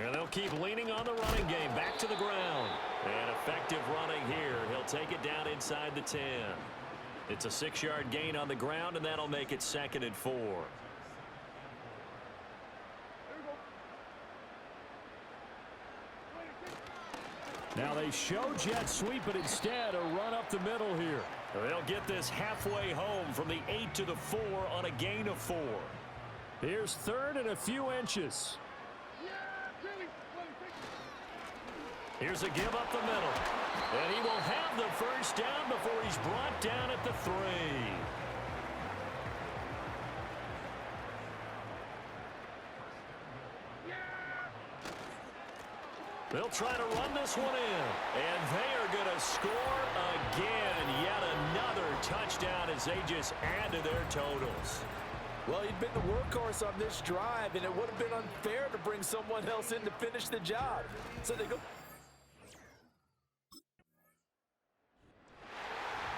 S7: And they'll keep leaning on the running game. Back to the ground. And effective running here. He'll take it down inside the 10. It's a 6-yard gain on the ground, and that'll make it 2nd and 4.
S10: Now they show jet sweep, but instead a run up the middle here.
S7: They'll get this halfway home from the 8 to the 4 on a gain of 4.
S10: Here's 3rd and a few inches.
S7: Here's a give up the middle. And he will have the first down before he's brought down at the 3. They'll try to run this one in. And they are going to score again. Yet another touchdown as they just add to their totals.
S9: Well, he'd been the workhorse on this drive, and it would have been unfair to bring someone else in to finish the job. So they go.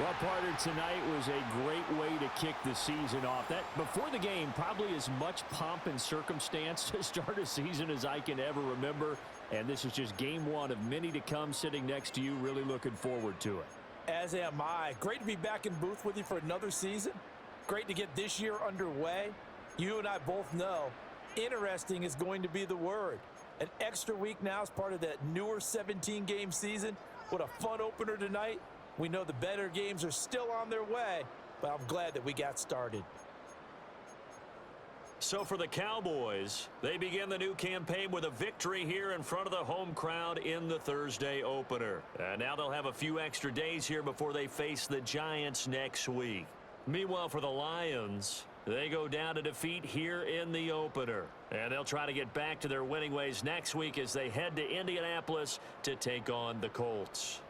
S10: Well, partner, tonight was a great way to kick the season off. That before the game, probably as much pomp and circumstance to start a season as I can ever remember. And this is just game 1 of many to come sitting next to you. Really looking forward to it.
S9: As am I. Great to be back in booth with you for another season. Great to get this year underway. You and I both know interesting is going to be the word. An extra week now as part of that newer 17-game season. What a fun opener tonight. We know the better games are still on their way, but I'm glad that we got started.
S7: So for the Cowboys, they begin the new campaign with a victory here in front of the home crowd in the Thursday opener. And now they'll have a few extra days here before they face the Giants next week. Meanwhile, for the Lions, they go down to defeat here in the opener. And they'll try to get back to their winning ways next week as they head to Indianapolis to take on the Colts.